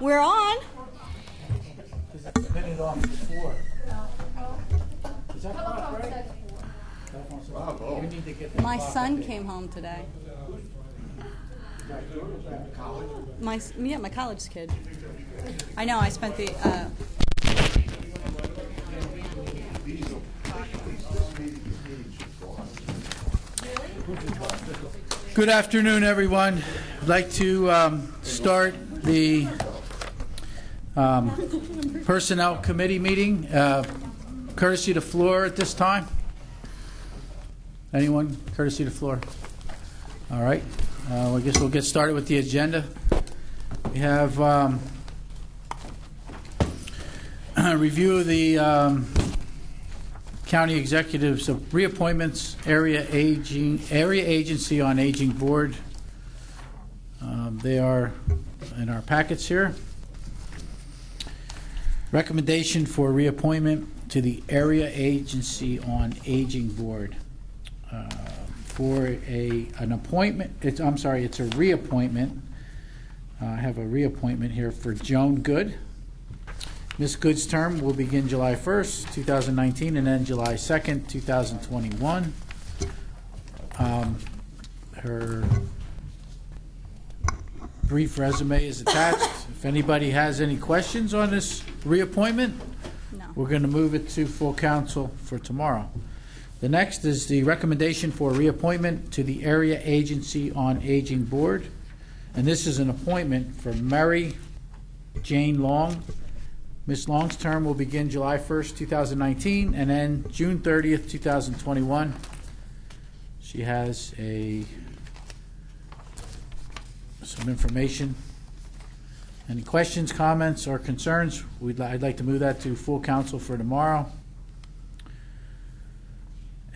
We're on. Minute off before. Is that clock right? We need to get the My clock son updated. came home today. College? My college kid. I know. I spent the. Good afternoon, everyone. I'd like to start the Personnel Committee meeting. Courtesy the floor at this time. Anyone? Courtesy the floor. All right. I guess we'll get started with the agenda. We have a review of the county executives of reappointments, area agency on aging board. They are in our packets here. Recommendation for reappointment to the area agency on aging board. For an appointment, it's a reappointment. I have a reappointment here for Joan Good. Ms. Good's term will begin July 1st, 2019, and end July 2nd, 2021. Her brief resume is attached. If anybody has any questions on this reappointment, No. we're going to move it to full council for tomorrow. The next is the recommendation for reappointment to the Area Agency on Aging Board. And this is an appointment for Mary Jane Long. Ms. Long's term will begin July 1st, 2019, and end June 30th, 2021. She has some information. Any questions, comments, or concerns? I'd like to move that to full council for tomorrow.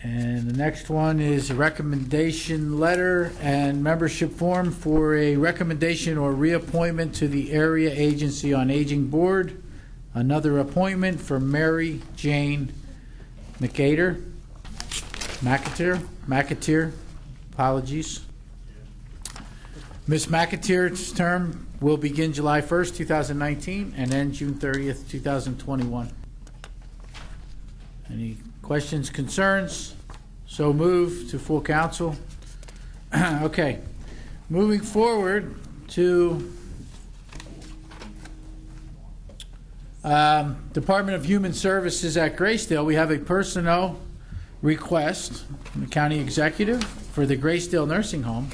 And the next one is a recommendation letter and membership form for a recommendation or reappointment to the Area Agency on Aging Board. Another appointment for Mary Jane McAteer. Apologies. Ms. McAteer's term will begin July 1st, 2019, and end June 30th, 2021. Any questions, concerns? So move to full council. Okay. Moving forward to Department of Human Services at Graysdale, we have a personnel request from the county executive for the Graysdale Nursing Home.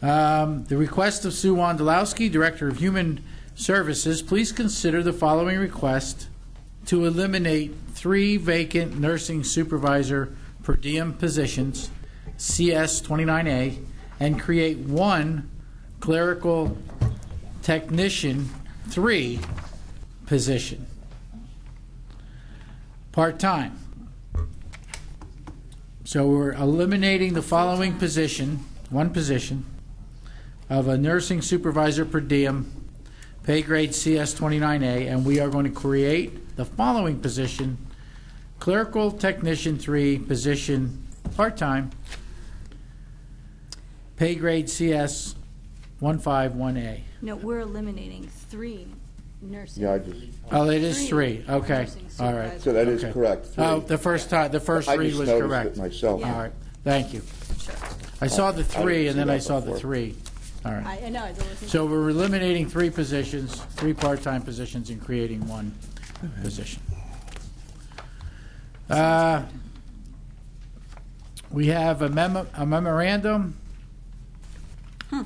The request of Sue Wondolowski, Director of Human Services, please consider the following request to eliminate 3 vacant nursing supervisor per diem positions, CS 29A, and create 1 clerical technician 3 position, part-time. So we're eliminating the following position, 1 position, of a nursing supervisor per diem, pay grade CS 29A, and we are going to create the following position, clerical technician 3 position, part-time, pay grade CS 151A. No, we're eliminating 3 nursing. Yeah, I just, Oh, it is 3. Okay, nursing all right. supervisors. so that is Okay. correct. 3. Oh, the first I read just was noticed correct. it myself. Yeah. All right, thank you. Sure. I saw the I 3 didn't and see then that I saw the before. 3. All right. I know. It's a So we're eliminating 3 positions, 3 part-time positions, and creating 1 position. We have a memorandum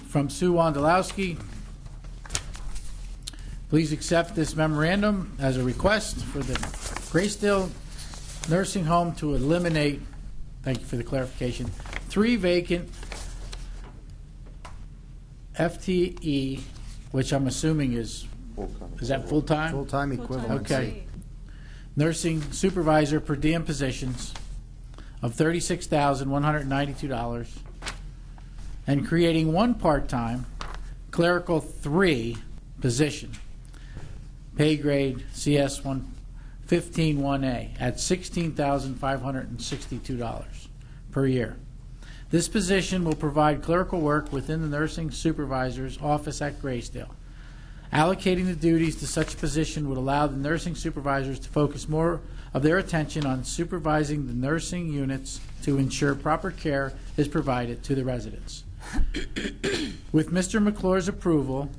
from Sue Wondolowski. Please accept this memorandum as a request for the Graysdale Nursing Home to eliminate, thank you for the clarification, 3 vacant FTE, which I'm assuming is that full-time? Full-time equivalent. Okay. Nursing supervisor per diem positions of $36,192 and creating 1 part-time clerical 3 position, pay grade CS 151A at $16,562 per year. This position will provide clerical work within the nursing supervisor's office at Graysdale. Allocating the duties to such position would allow the nursing supervisors to focus more of their attention on supervising the nursing units to ensure proper care is provided to the residents. With Mr. McClure's approval,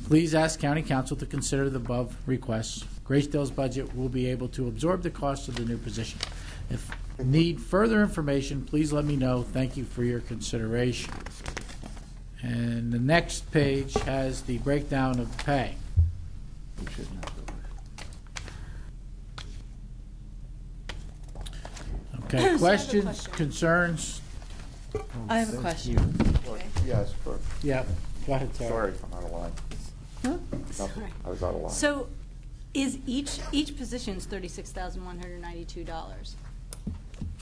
please ask County Council to consider the above requests. Gracedale's budget will be able to absorb the cost of the new position. If need further information, please let me know. Thank you for your consideration. And the next page has the breakdown of pay. Okay, questions, concerns? I have a question. Yes, but Yeah, go ahead, Tara. sorry if I'm out of line. Nothing. I was out of line. So is each position's $36,192?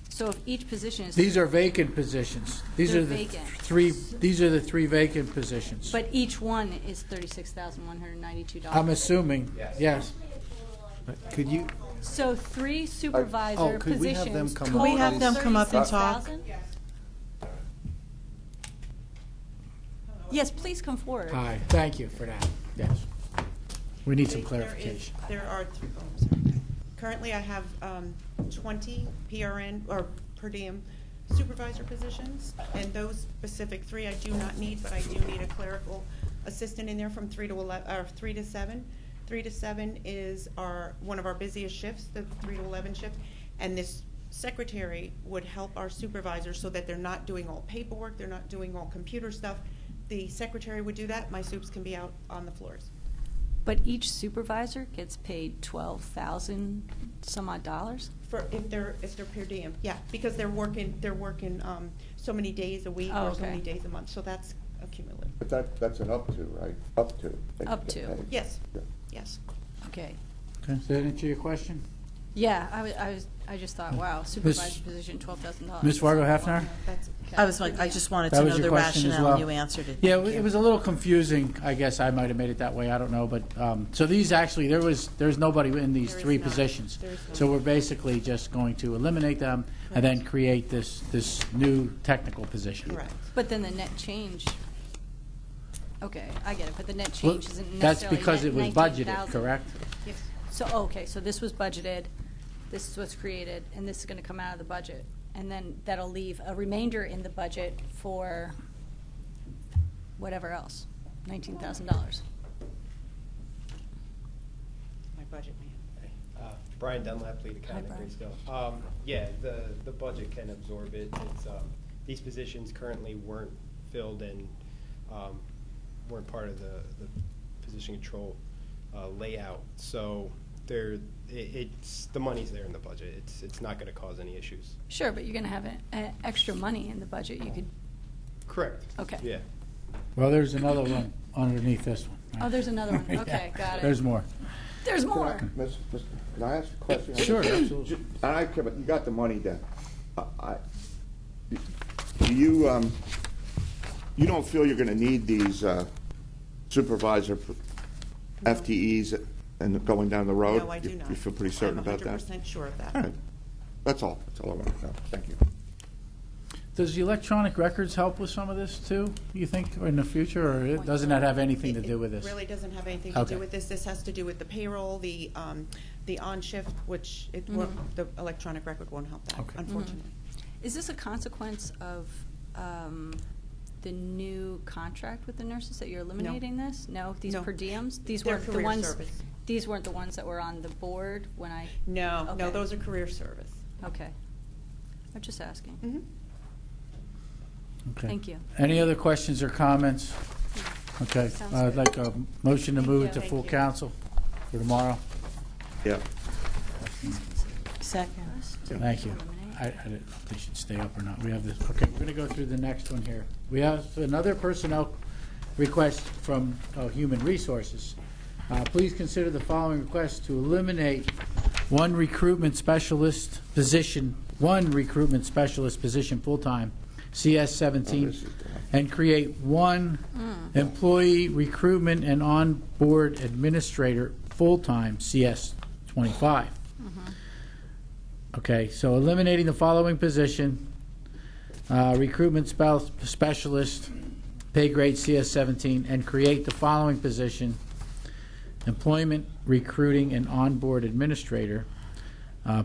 So if each position is. These are vacant positions. These They're are the vacant. These are the three vacant positions. But each one is $36,192. I'm assuming, yes. Could you, So three supervisor could we have positions. them come Could we have them come up and talk? $36,000? Yes, please come forward. Hi, thank you for that, yes. We need some clarification. There are, sorry. Currently I have 20 PRN or per diem supervisor positions, and those specific three I do not need, but I do need a clerical assistant in there from 3 to 11, or 3 to 7. 3 to 7 is one of our busiest shifts, the 3 to 11 shift, and this secretary would help our supervisors so that they're not doing all paperwork, they're not doing all computer stuff. The secretary would do that. My soups can be out on the floors. But each supervisor gets paid $12,000 some odd dollars? For if they're per diem, yeah, because they're working so many days a week or so many days a month. So that's accumulative. But that's an up to, right? Up to. They Up get to. paid. Yes. Yeah. Yes. Okay. Okay, does that answer your question? Yeah, I just thought, wow, supervisor position, $12,000. Ms. Fargo Hefner? That's I just wanted That to was know your the question as rationale, and well? you answered it. Yeah, Thank you. it was a little confusing. I guess I might have made it that way. I don't know. But so these actually, there's nobody in these There is three not. positions. There is not. So we're basically just going to eliminate them and then create this new technical position. correct. But then the net change, okay, I get it, but the net Well, change isn't that's necessarily because it was budgeted, 19,000. correct? Yes. So, okay, so this was budgeted, this is what's created, and this is going to come out of the budget. And then that'll leave a remainder in the budget for whatever else, $19,000. My budget man. Brian Dunlap, lead accountant, Brian. Grayscale. Yeah, the budget can absorb it. It's, these positions currently weren't filled and weren't part of the position control layout. So it's the money's there in the budget. It's not going to cause any issues. Sure, but you're going to have extra money in the budget, you could, Correct. okay. Yeah. Well, there's another one underneath this one. Oh, there's another one, Yeah, okay, got it. There's more. There's more. Can I ask a question? Sure, absolutely. And you got the money there. Do you don't feel you're going to need these supervisor FTEs and going down the road? No, I do not. You feel pretty certain about that? I'm 100% sure of that. All right. That's all. That's all I want to know. Thank you. Does the electronic records help with some of this too, you think, in the future, or doesn't that have anything to do with this? It really doesn't have anything to Okay. do with this. This has to do with the payroll, the on-shift, which the electronic record won't help that, Okay. unfortunately. Is this a consequence of the new contract with the nurses that you're eliminating this? No, these No. per diems? These They're weren't the career ones. service. These weren't the ones that were on the board when I. No, Okay. those are career service. Okay, I'm just asking. Mhm. Okay. Thank you. Any other questions or comments? Okay, Sounds I'd good. like a motion to move it to Thank full you. council for tomorrow. Yeah. Second. Thank you. I didn't know if they should stay up or not. We have this, okay, we're going to go through the next one here. We have another personnel request from Human Resources. Please consider the following request to eliminate one recruitment specialist position full-time, CS 17, and create one employee recruitment and onboard administrator full-time, CS 25. Okay, so eliminating the following position, recruitment specialist, pay grade CS17, and create the following position: Employment, Recruiting, and Onboard Administrator,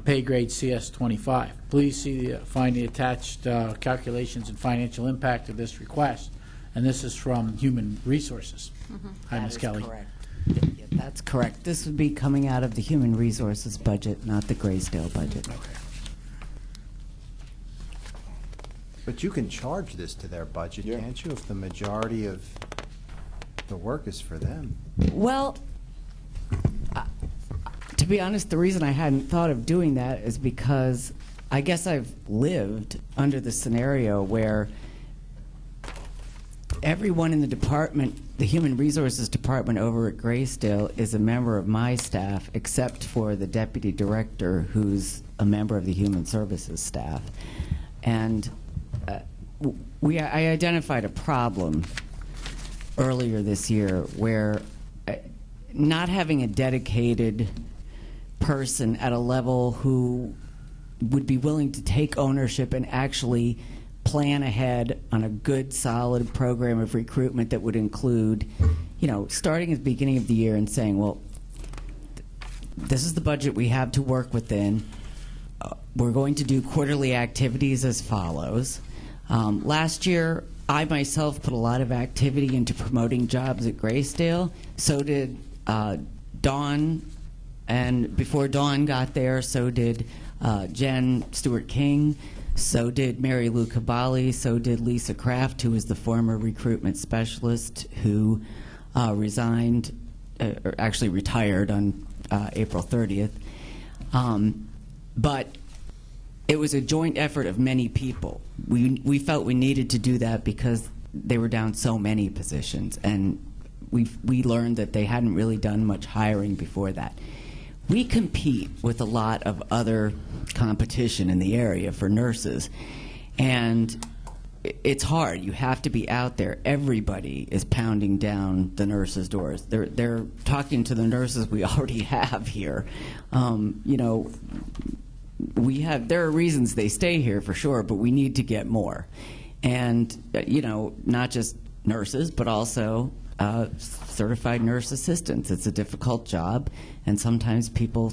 pay grade CS25. Please find the attached calculations and financial impact of this request. And this is from Human Resources. Hi, That Ms. is Kelly. correct. Yeah, that's correct. This would be coming out of the Human Resources budget, not the Graysdale budget. But you can charge this to their budget, Yeah. can't you, if the majority of the work is for them? Well, to be honest, the reason I hadn't thought of doing that is because I guess I've lived under the scenario where everyone in the department, the Human Resources Department over at Graysdale, is a member of my staff, except for the Deputy Director, who's a member of the Human Services staff. And I identified a problem earlier this year where not having a dedicated person at a level who would be willing to take ownership and actually plan ahead on a good, solid program of recruitment that would include, starting at the beginning of the year and saying, well, this is the budget we have to work within. We're going to do quarterly activities as follows. Last year, I myself put a lot of activity into promoting jobs at Graysdale. So did Dawn, and before Dawn got there, so did Jen Stewart-King, so did Mary Lou Cabali, so did Lisa Kraft, who was the former recruitment specialist who resigned, or actually retired on April 30th. But it was a joint effort of many people. We felt we needed to do that because they were down so many positions, and we learned that they hadn't really done much hiring before that. We compete with a lot of other competition in the area for nurses, and it's hard. You have to be out there. Everybody is pounding down the nurses' doors. They're talking to the nurses we already have here. There are reasons they stay here for sure, but we need to get more. And, not just nurses, but also certified nurse assistants. It's a difficult job, and sometimes people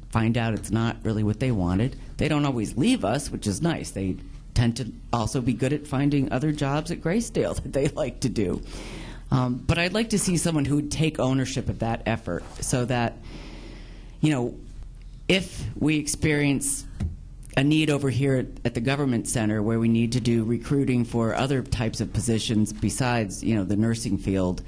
find out it's not really what they wanted. They don't always leave us, which is nice. They tend to also be good at finding other jobs at Graysdale that they like to do. But I'd like to see someone who would take ownership of that effort so that, if we experience a need over here at the government center where we need to do recruiting for other types of positions besides, the nursing field,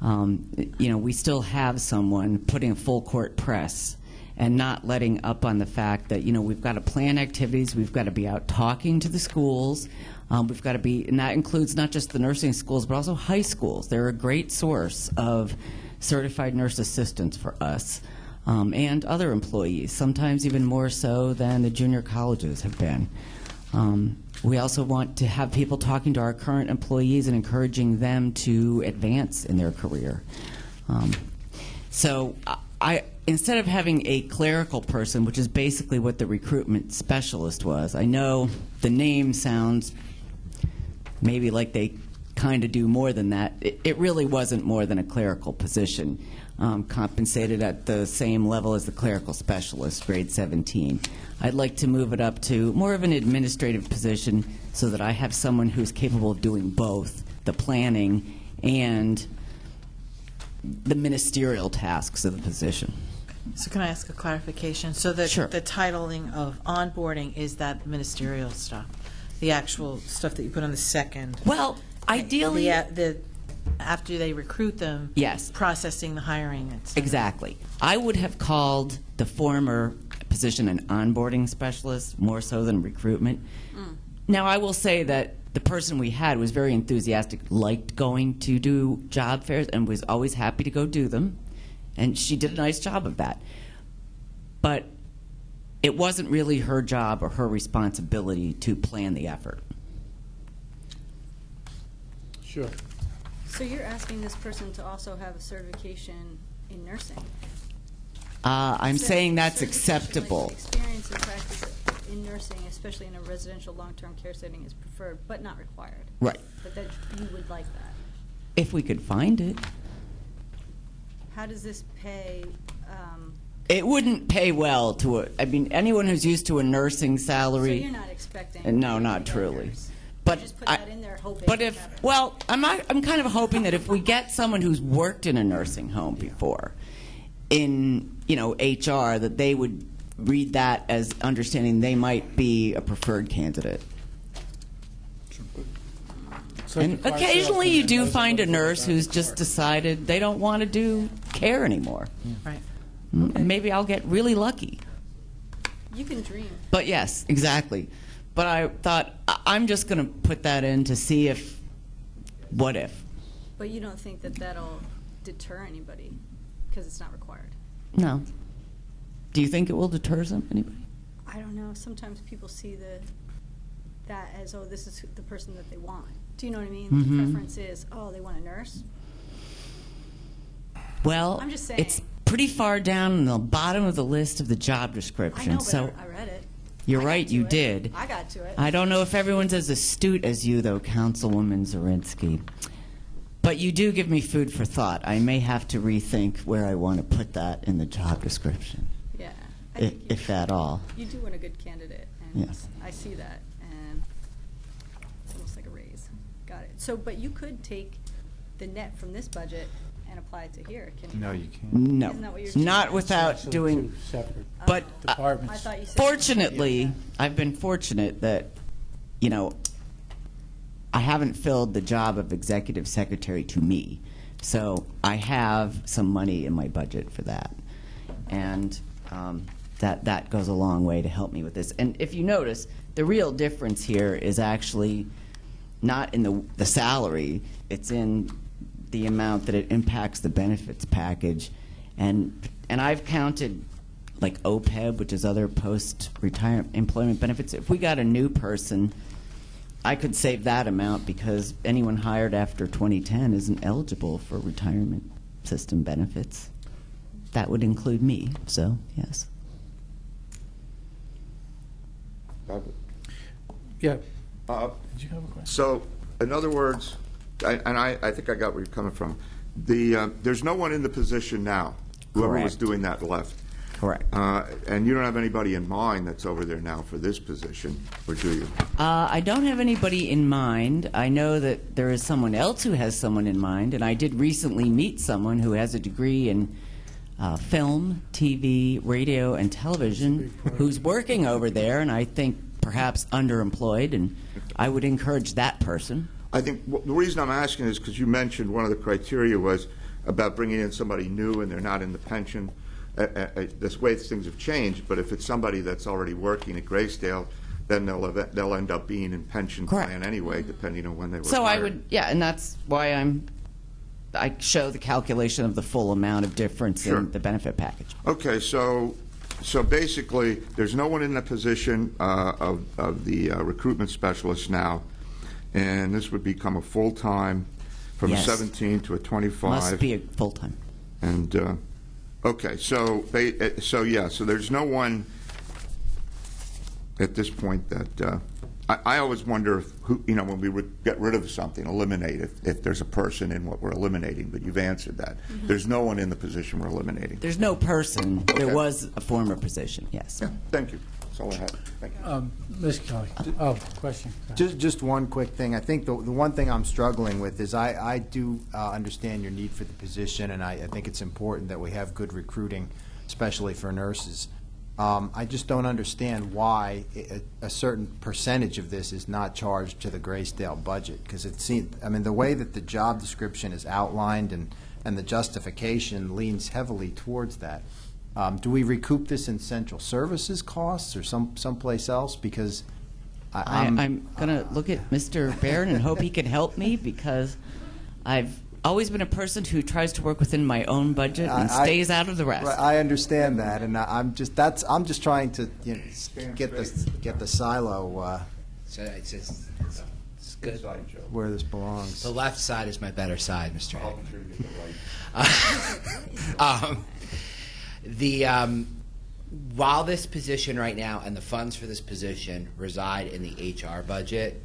we still have someone putting a full court press and not letting up on the fact that, we've got to plan activities, we've got to be out talking to the schools, we've got to be, and that includes not just the nursing schools, but also high schools. They're a great source of certified nurse assistants for us. And other employees, sometimes even more so than the junior colleges have been. We also want to have people talking to our current employees and encouraging them to advance in their career. So instead of having a clerical person, which is basically what the recruitment specialist was, I know the name sounds maybe like they kind of do more than that. It really wasn't more than a clerical position. Compensated at the same level as the clerical specialist, grade 17. I'd like to move it up to more of an administrative position so that I have someone who's capable of doing both the planning and the ministerial tasks of the position. So can I ask a clarification? So the titling of onboarding is that ministerial stuff, the actual stuff that you put on the second. Well, ideally, after they recruit them, yes, processing the hiring. Exactly. I would have called the former position an onboarding specialist more so than recruitment. Now, I will say that the person we had was very enthusiastic, liked going to do job fairs, and was always happy to go do them. And she did a nice job of that. But it wasn't really her job or her responsibility to plan the effort. Sure. So you're asking this person to also have a certification in nursing? I'm saying that's Certification, acceptable. like experience and practice in nursing, especially in a residential long-term care setting, is preferred, but not required. Right. But that you would like that. If we could find it. How does this pay? It wouldn't pay well to anyone who's used to a nursing So salary. you're not expecting? No, not truly. But just put that in there, hoping. But to if, have it. well, I'm kind of hoping that if we get someone who's worked in a nursing home before, in HR, that they would read that as understanding they might be a preferred candidate. And occasionally you do find a nurse who's just decided they don't want to do care anymore. Right. Maybe I'll get really lucky. You can dream. But yes, exactly. But I thought I'm just going to put that in to see what if. But you don't think that that'll deter anybody because it's not required? No. Do you think it will deter anybody? I don't know. Sometimes people see that as, oh, this is the person that they want. Do you know what I mean? Mm-hmm. The preference is, oh, they want a nurse. Well, I'm just saying. it's pretty far down in the bottom of the list of the job description. I know, but so I read it. you're I got right, to you it. did. I got to it. I don't know if everyone's as astute as you, though, Councilwoman Zirinsky. But you do give me food for thought. I may have to rethink where I want to put that in the job description, Yeah. I think if at all. you do want a good candidate, and Yes. I see that, and it's almost like a raise. Got it. So, but you could take the net from this budget and apply it to here, can you? No, you can't. No, Isn't that what you're not saying? without Actually, doing. two separate But departments. I thought you said. fortunately, I've been fortunate that, I haven't filled the job of executive secretary to me. So I have some money in my budget for that. And that goes a long way to help me with this. And if you notice, the real difference here is actually not in the salary, it's in the amount that it impacts the benefits package. And I've counted like Opeb, which is other post-retirement employment benefits. If we got a new person, I could save that amount because anyone hired after 2010 isn't eligible for retirement system benefits. That would include me, so yes. Yeah. Uh, Did you have a question? So, in other words, I think I got where you're coming from. There's no one in the position now. Whoever was Correct. doing that left. Correct. And you don't have anybody in mind that's over there now for this position, or do you? I don't have anybody in mind. I know that there is someone else who has someone in mind, and I did recently meet someone who has a degree in film, TV, radio, and television who's working over there, and I think perhaps underemployed, and I would encourage that person. I think the reason I'm asking is because you mentioned one of the criteria was about bringing in somebody new and they're not in the pension. This way things have changed, but if it's somebody that's already working at Graysdale, then they'll end up being in pension Correct. plan anyway, depending on when they were So I hired. would, yeah, and that's why I show the calculation of the full amount of difference Sure. in the benefit package. Okay, so basically, there's no one in the position of the recruitment specialist now, and this would become a full-time from Yes. a 17 to a 25. Must be a full-time. And okay, so there's no one at this point that I always wonder who, when we get rid of something, eliminate if there's a person in what we're eliminating. But you've answered that. Mm-hmm. There's no one in the position we're eliminating. There's no person. Okay. There was a former position, yes. Yeah, thank you. That's all I had. Thank you. Ms. Kelly. Oh, question. Just one quick thing. I think the one thing I'm struggling with is I do understand your need for the position, and I think it's important that we have good recruiting, especially for nurses. I just don't understand why a certain percentage of this is not charged to the Graysdale budget, because it seems, the way that the job description is outlined and the justification leans heavily towards that. Do we recoup this in central services costs or someplace else? Because I'm going to look at Mr. Barron and hope he can help me, because I've always been a person who tries to work within my own budget and stays out of the rest. I understand that, and I'm just trying to get the silo So it's good. where this belongs. The left side is my better side, Mr. I'll Hagan. sure you get the right. While this position right now and the funds for this position reside in the HR budget,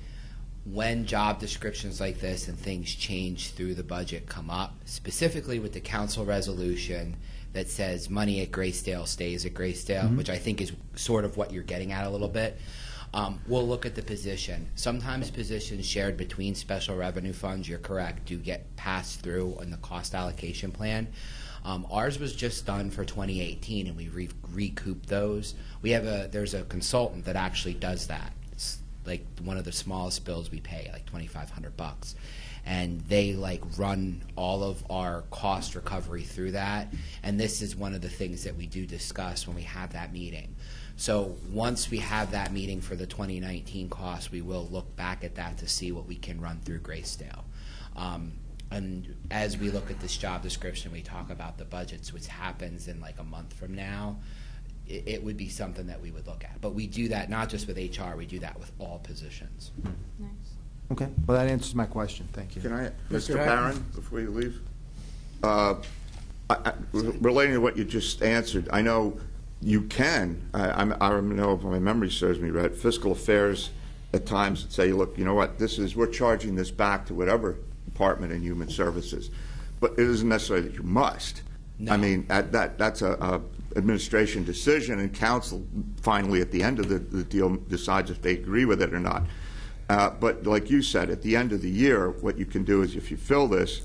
when job descriptions like this and things change through the budget come up, specifically with the council resolution that says money at Graysdale stays at Graysdale, which I think is sort of what you're getting at a little bit, we'll look at the position. Sometimes positions shared between special revenue funds, you're correct, do get passed through in the cost allocation plan. Ours was just done for 2018, and we recouped those. There's a consultant that actually does that. It's like one of the smallest bills we pay, like $2,500, and they like run all of our cost recovery through that. And this is one of the things that we do discuss when we have that meeting. So once we have that meeting for the 2019 costs, we will look back at that to see what we can run through Graysdale. And as we look at this job description, we talk about the budgets, which happens in like a month from now. It would be something that we would look at. But we do that not just with HR, we do that with all positions. Nice. Okay, well, that answers my question. Thank you. Can I, Mr. Mr. Barron, before you leave? Relating to what you just answered, I know you can, I know if my memory serves me right, fiscal affairs at times say, look, you know what, we're charging this back to whatever department in human services. But it isn't necessarily that you must. No. I mean, that's a administration decision, and council finally at the end of the deal decides if they agree with it or not. But like you said, at the end of the year, what you can do is if you fill this,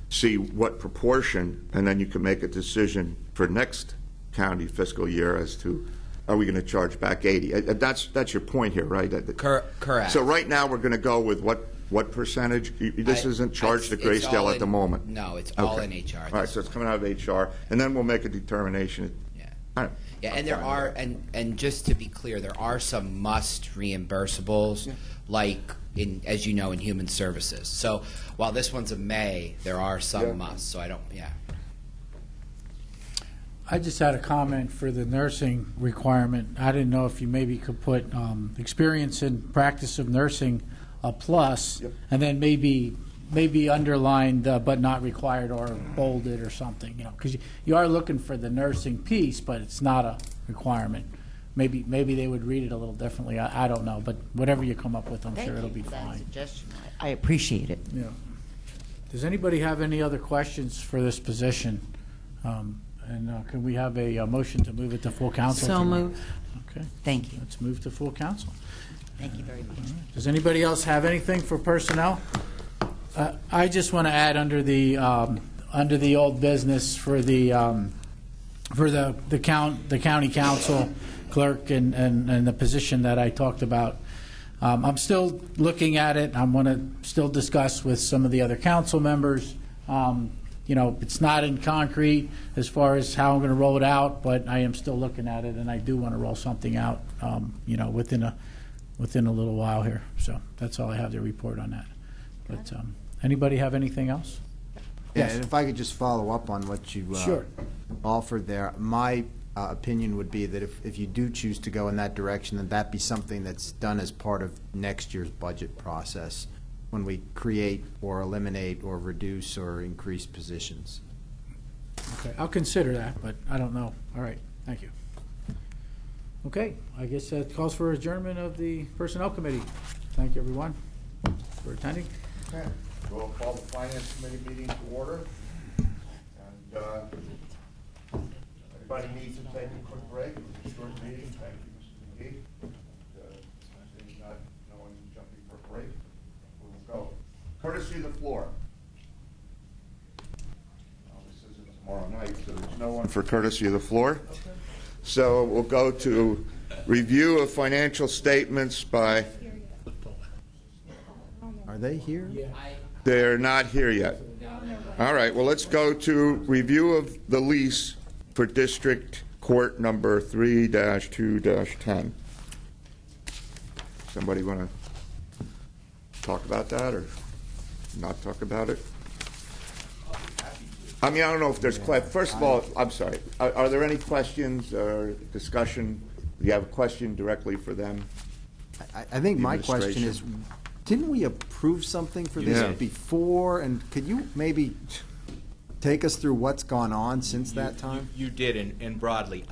see what proportion, and then you can make a decision for next county fiscal year as to are we going to charge back 80. That's your point here, right? Correct. So right now we're going to go with what percentage? This isn't charged to Graysdale at the moment. No, it's all in HR. All right, so it's coming out of HR, and then we'll make a determination. Yeah. All right. Yeah, and there are, and just to be clear, there are some must reimbursables, like as you know, in human services. So while this one's a may, there are some must. So I don't. Yeah. I just had a comment for the nursing requirement. I didn't know if you maybe could put experience in practice of nursing a plus, and then maybe underlined but not required or bolded or something, because you are looking for the nursing piece, but it's not a requirement. Maybe they would read it a little differently. I don't know, but whatever you come up with, I'm sure it'll be fine. Suggestion. I appreciate it. Yeah. Does anybody have any other questions for this position? And can we have a motion to move it to full council? So moved. Okay. Thank you. Let's move to full council. Thank you very much. Does anybody else have anything for personnel? I just want to add under the old business for the county council clerk and the position that I talked about. I'm still looking at it. I want to still discuss with some of the other council members. It's not in concrete as far as how I'm going to roll it out, but I am still looking at it, and I do want to roll something out, within a little while here. So that's all I have to report on that. But anybody have anything else? Yeah, Yes. and if I could just follow up on what you Sure. offered there, my opinion would be that if you do choose to go in that direction, then that be something that's done as part of next year's budget process when we create or eliminate or reduce or increase positions. Okay, I'll consider that, but I don't know. All right, thank you. Okay, I guess that calls for adjournment of the Personnel Committee. Thank you, everyone, for attending. Okay, we'll call the Finance Committee meeting to order. And anybody needs to take a quick break? Short meeting. Thank you, Mr. McGee. Seeing no one jumping for a break, we'll go. Courtesy of the floor. Well, this isn't tomorrow night, so there's no one for courtesy of the floor. So we'll go to review of financial statements by. Are they here? They're not here yet. All right, well, let's go to review of the lease for District Court number 3-2-10. Somebody want to talk about that or not talk about it? I mean, I don't know if there's first of all, I'm sorry. Are there any questions or discussion? Do you have a question directly for them? I think my question is, didn't we approve something for this before? And could you maybe take us through what's gone on since that time? You did, and broadly,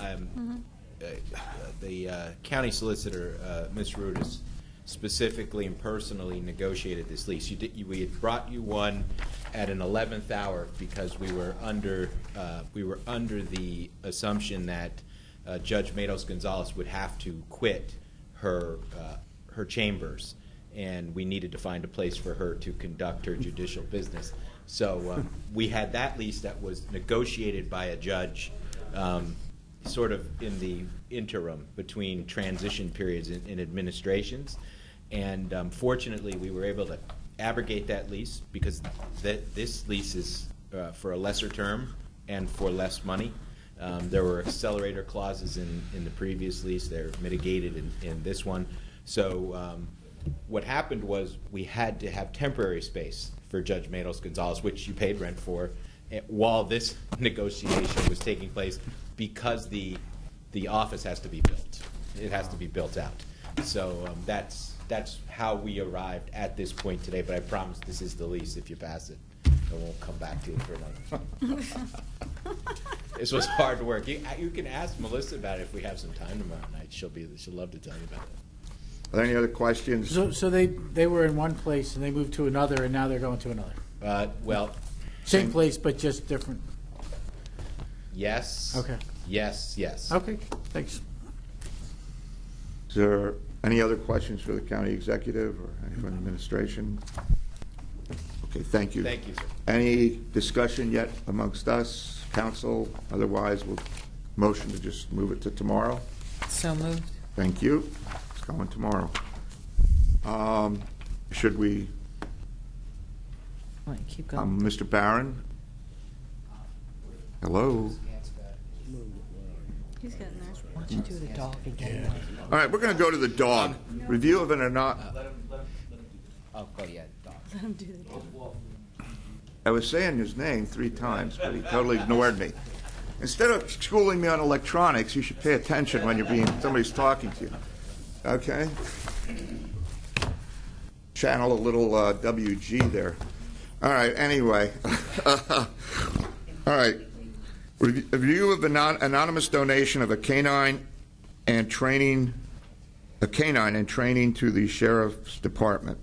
the county solicitor, Ms. Rudis, specifically and personally negotiated this lease. We had brought you one at an 11th hour because we were under the assumption that Judge Matos Gonzalez would have to quit her chambers, and we needed to find a place for her to conduct her judicial business. So we had that lease that was negotiated by a judge sort of in the interim between transition periods in administrations. And fortunately, we were able to abrogate that lease because this lease is for a lesser term and for less money. There were accelerator clauses in the previous lease. They're mitigated in this one. So what happened was we had to have temporary space for Judge Matos Gonzalez, which you paid rent for, while this negotiation was taking place, because the office has to be built. It has to be built out. So that's how we arrived at this point today. But I promise this is the lease. If you pass it, I won't come back to it for another. This was hard work. You can ask Melissa about it if we have some time tomorrow night. She'll love to tell you about it. Are there any other questions? So they were in one place and they moved to another, and now they're going to another. Well, Same place, but just different. yes. Okay. Yes. Yes. Okay, thanks. Is there any other questions for the county executive or any from the administration? Okay, thank you. Thank you, sir. Any discussion yet amongst us, council? Otherwise, we'll motion to just move it to tomorrow. So moved. Thank you. It's going tomorrow. Should we, Why don't you keep going? Mr. Barron? Hello? He's getting there. Why don't you do the dog again? All right, we're going to go to the dog. Review of an or not. Oh, yeah. Let him do the dog. I was saying his name 3 times, but he totally ignored me. Instead of schooling me on electronics, you should pay attention when somebody's talking to you. Okay? Channel a little WG there. All right, anyway. All right. Review of the anonymous donation of a canine and training to the Sheriff's Department.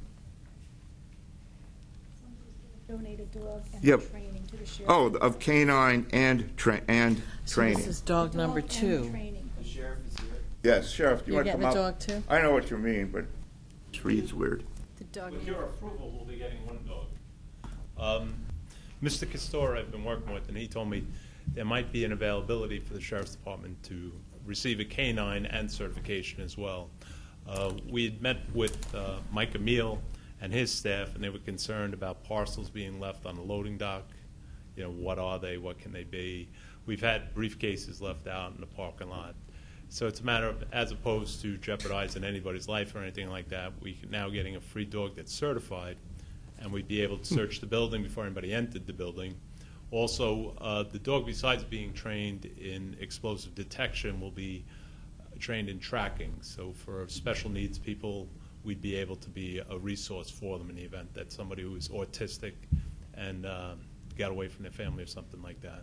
Donated dog and Yep. training to the sheriff. Oh, of canine and training. So this is dog number Dog and 2. training. Yes, Sheriff, do you You're want to getting come the up? dog too? I know what you mean, but it reads weird. The dog. With your approval, we'll be getting one dog. Mr. Castor I've been working with, and he told me there might be an availability for the Sheriff's Department to receive a canine and certification as well. We had met with Mike Emile and his staff, and they were concerned about parcels being left on the loading dock. You know, what are they? What can they be? We've had briefcases left out in the parking lot. So it's a matter of, as opposed to jeopardizing anybody's life or anything like that, we can now getting a free dog that's certified, and we'd be able to search the building before anybody entered the building. Also, the dog, besides being trained in explosive detection, will be trained in tracking. So for special needs people, we'd be able to be a resource for them in the event that somebody who is autistic and got away from their family or something like that.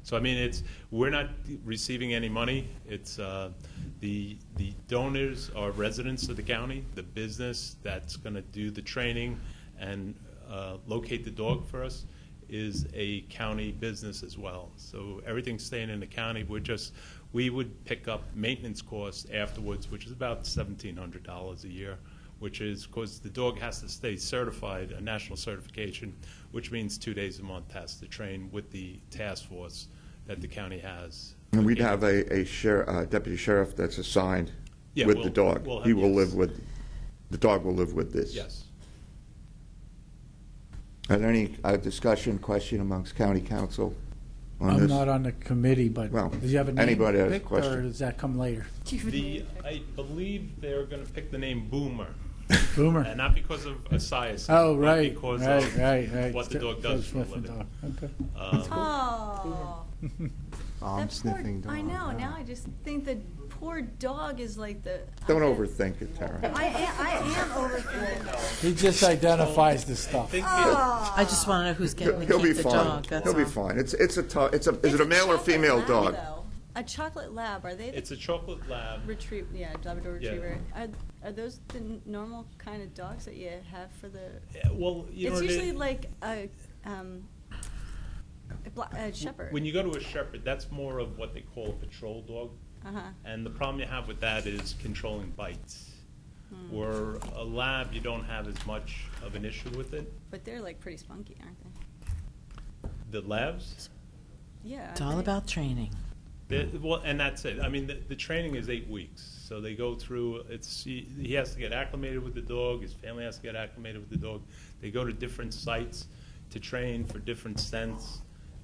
So I mean, we're not receiving any money. It's the donors are residents of the county. The business that's going to do the training and locate the dog for us is a county business as well. So everything's staying in the county. We would pick up maintenance costs afterwards, which is about $1,700 a year, which is because the dog has to stay certified, a national certification, which means 2 days a month has to train with the task force that the county has. And we'd have a deputy sheriff that's assigned with the dog. He will live with, the dog will live with this. Yes. Are there any discussion, question amongst county council on I'm this? not on the committee, but Well, does you have a name anybody has a picked, question? or does that come later? I believe they're going to pick the name Boomer. Boomer. And not because of a size. Oh, but right, because right, of what the dog does for a Sniffing living. dog. Okay. Oh. I'm That sniffing poor, dog. I know. Now I just think the poor dog is like the. Don't overthink it, Tara. I am overthinking it. He just identifies the stuff. Oh. I just want to know who's getting to He'll be keep the fine. dog. That's He'll be all. fine. Is it a male or It's female chocolate dog? brown, though. A chocolate lab, are they the It's a chocolate lab. Labrador Yeah. Retriever. Are those the normal kind of dogs that you have for the? Yeah, well, you It's know, usually like a shepherd. when you go to a shepherd, that's more of what they call a patrol dog. Uh-huh. And the problem you have with that is controlling bites. Or a lab, you don't have as much of an issue with it. But they're like pretty spunky, aren't they? The labs, Yeah. It's all about training. well, and that's it. I mean, the training is 8 weeks. So they go through, he has to get acclimated with the dog, his family has to get acclimated with the dog. They go to different sites to train for different scents.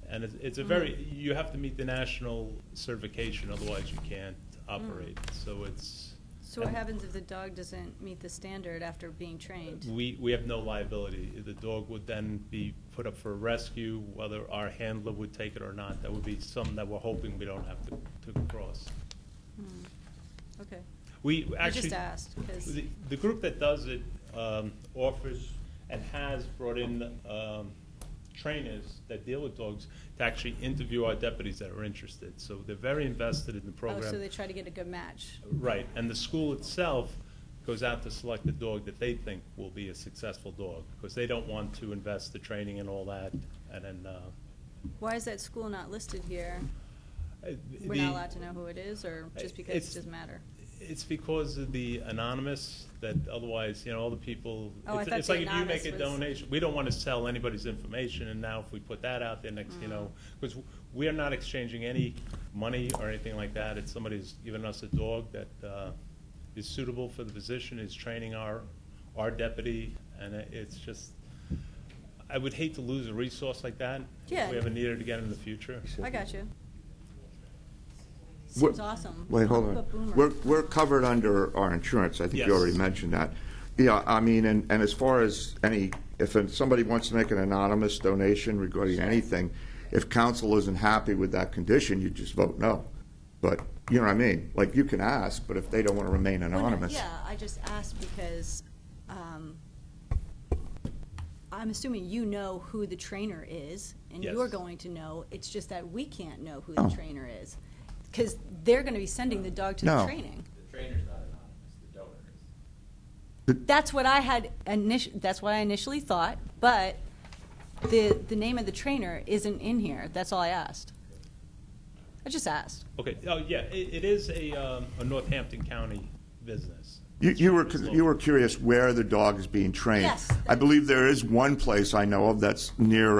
And it's a very, you have to meet the national certification, otherwise you can't operate. So it's. So what happens if the dog doesn't meet the standard after being trained? We have no liability. The dog would then be put up for a rescue, whether our handler would take it or not. That would be something that we're hoping we don't have to cross. Okay. We I actually. just asked, 'cause- The group that does it offers and has brought in trainers that deal with dogs to actually interview our deputies that are interested. So they're very invested in the program. Oh, so they try to get a good match. Right, and the school itself goes out to select the dog that they think will be a successful dog, because they don't want to invest the training and all that, and then. Why is that school not listed here? We're not allowed to know who it is, or just because it doesn't matter? It's because of the anonymous, that otherwise, all the people, Oh, I thought it's the like if you make anonymous a was- donation, we don't want to sell anybody's information, and now if we put that out there next, because we are not exchanging any money or anything like that. It's somebody's given us a dog that is suitable for the position, is training our deputy, and it's just, I would hate to lose a resource like that. Yeah. If we ever need it again in the future. I got you. We're- Seems awesome. Wait, hold But on. boomer. We're covered under our insurance. I think Yes. you already mentioned that. Yeah, I mean, and as far as if somebody wants to make an anonymous donation regarding anything, if council isn't happy with that condition, you just vote no. But, you know what I mean? Like, you can ask, but if they don't want to remain Well, no, anonymous. yeah, I just asked because I'm assuming you know who the trainer is, and Yes. you're going to know. It's just that we can't know who Oh. the trainer is, because they're going to be sending the dog to No. the training. The trainer's not anonymous, the donor is. That's what I had that's what I initially thought, but the name of the trainer isn't in here. That's all I asked. I just asked. Okay, oh, yeah, it is a Northampton County business. You were curious where the dog is being trained. Yes. I believe there is one place I know of that's near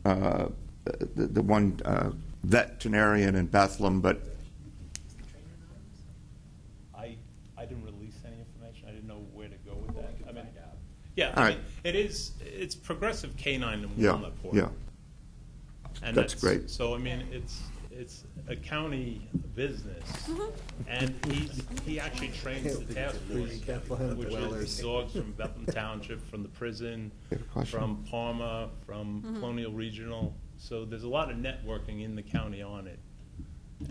the one veterinarian in Bethlehem, but I didn't release any information. I didn't know where to go with that. I mean, yeah, All I right. mean, it's Progressive Canine in yeah, Walnutport. yeah. And That's great. So, I mean, it's a county business, and he actually trains the task force, which is dogs from Bethlehem Township, from the prison, You have a question? from Parma, from Colonial Regional. So there's a lot of networking in the county on it.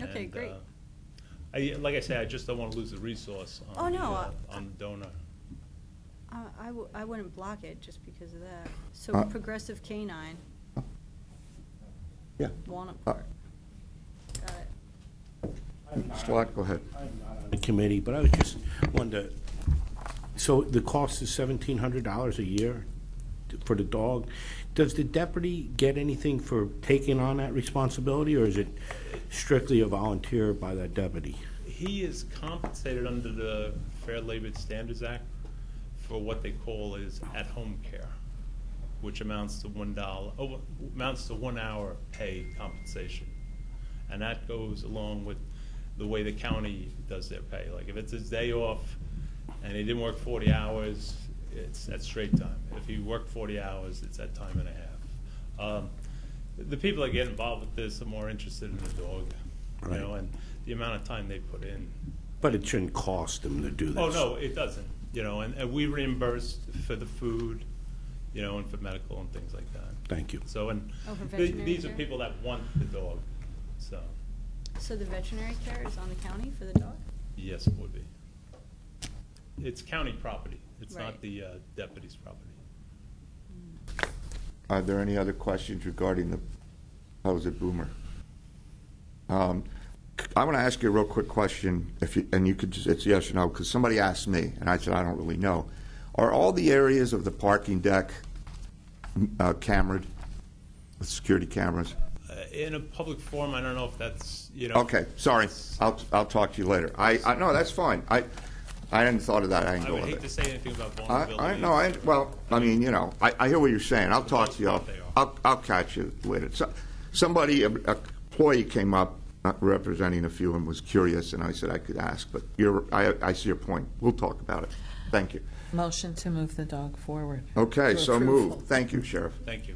Okay, And, great. like I say, I just don't want to lose the resource Oh, on, no, on the donor. I wouldn't block it just because of that. So Uh, Progressive Canine, Yeah. Walnut Uh, Park. Got it. Mr. Lott, go ahead. The committee, but I was just wondering, so the cost is $1,700 a year for the dog. Does the deputy get anything for taking on that responsibility, or is it strictly a volunteer by that deputy? He is compensated under the Fair Labor Standards Act for what they call is at-home care, which amounts to amounts to 1 hour pay compensation, and that goes along with the way the county does their pay. Like if it's his day off and he didn't work 40 hours, it's at straight time. If he worked 40 hours, it's at time and a half. The people that get involved with this are more interested in the dog, Right. and the amount of time they put in. But it shouldn't cost them to do this. Oh, no, it doesn't, and we reimburse for the food, and for medical and things like that. Thank you. So, and Oh, for veterinary these are care? people that want the dog, so, So the veterinary care is on the county for the dog? yes, it would be. It's county property, it's Right. not the deputy's property. Are there any other questions regarding the supposed boomer? I want to ask you a real quick question, and you could just, it's yes or no, because somebody asked me, and I said I don't really know. Are all the areas of the parking deck cameraed with security cameras? In a public forum, I don't know if that's, Okay, sorry. I'll talk to you later. I no, that's fine. I hadn't thought of that I angle would of hate it. to say anything about vulnerability. I hear what you're saying. I'll talk to you. I'll catch you later. So, somebody, an employee came up, representing a few, and was curious, and I said I could ask. But I see your point. We'll talk about it. Thank you. Motion to move the dog forward. Okay, For so approval. moved. Thank you, Sheriff. Thank you.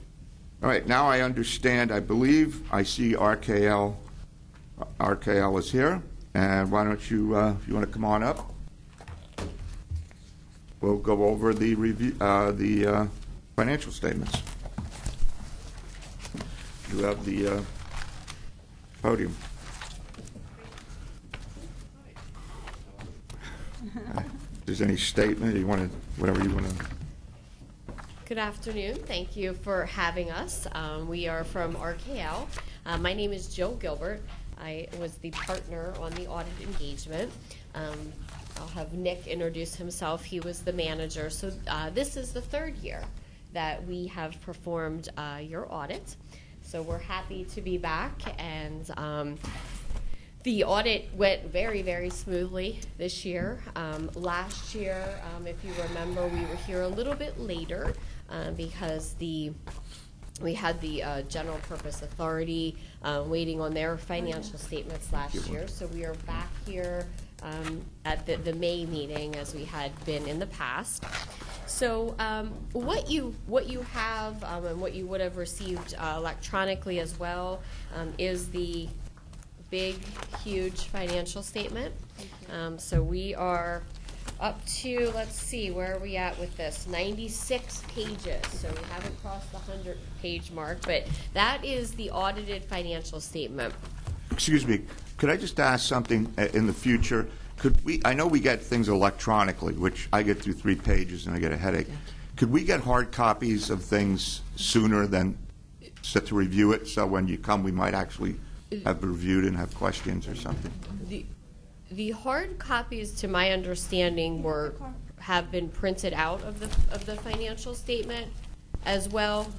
All right, now I understand. I believe I see RKL. RKL is here, and why don't you, if you want to come on up, we'll go over the review, the financial statements. You have the podium. If there's any statement you want to, whatever you want to. Good afternoon. Thank you for having us. We are from RKL. My name is Jill Gilbert. I was the partner on the audit engagement. I'll have Nick introduce himself. He was the manager. So this is the third year that we have performed your audit. So we're happy to be back, and the audit went very, very smoothly this year. Last year, if you remember, we were here a little bit later because we had the General Purpose Authority waiting on their financial statements last year. So we are back here at the May meeting as we had been in the past. So what you have and what you would have received electronically as well is the big, huge financial statement. So we are up to, let's see, where are we at with this? 96 pages. So we haven't crossed the 100-page mark, but that is the audited financial statement. Excuse me, could I just ask something in the future? Could we, I know we get things electronically, which I get through 3 pages and I get a headache. Could we get hard copies of things sooner than set to review it, so when you come we might actually have reviewed and have questions or something? The hard copies, to my understanding, have been printed out of the financial statement as well.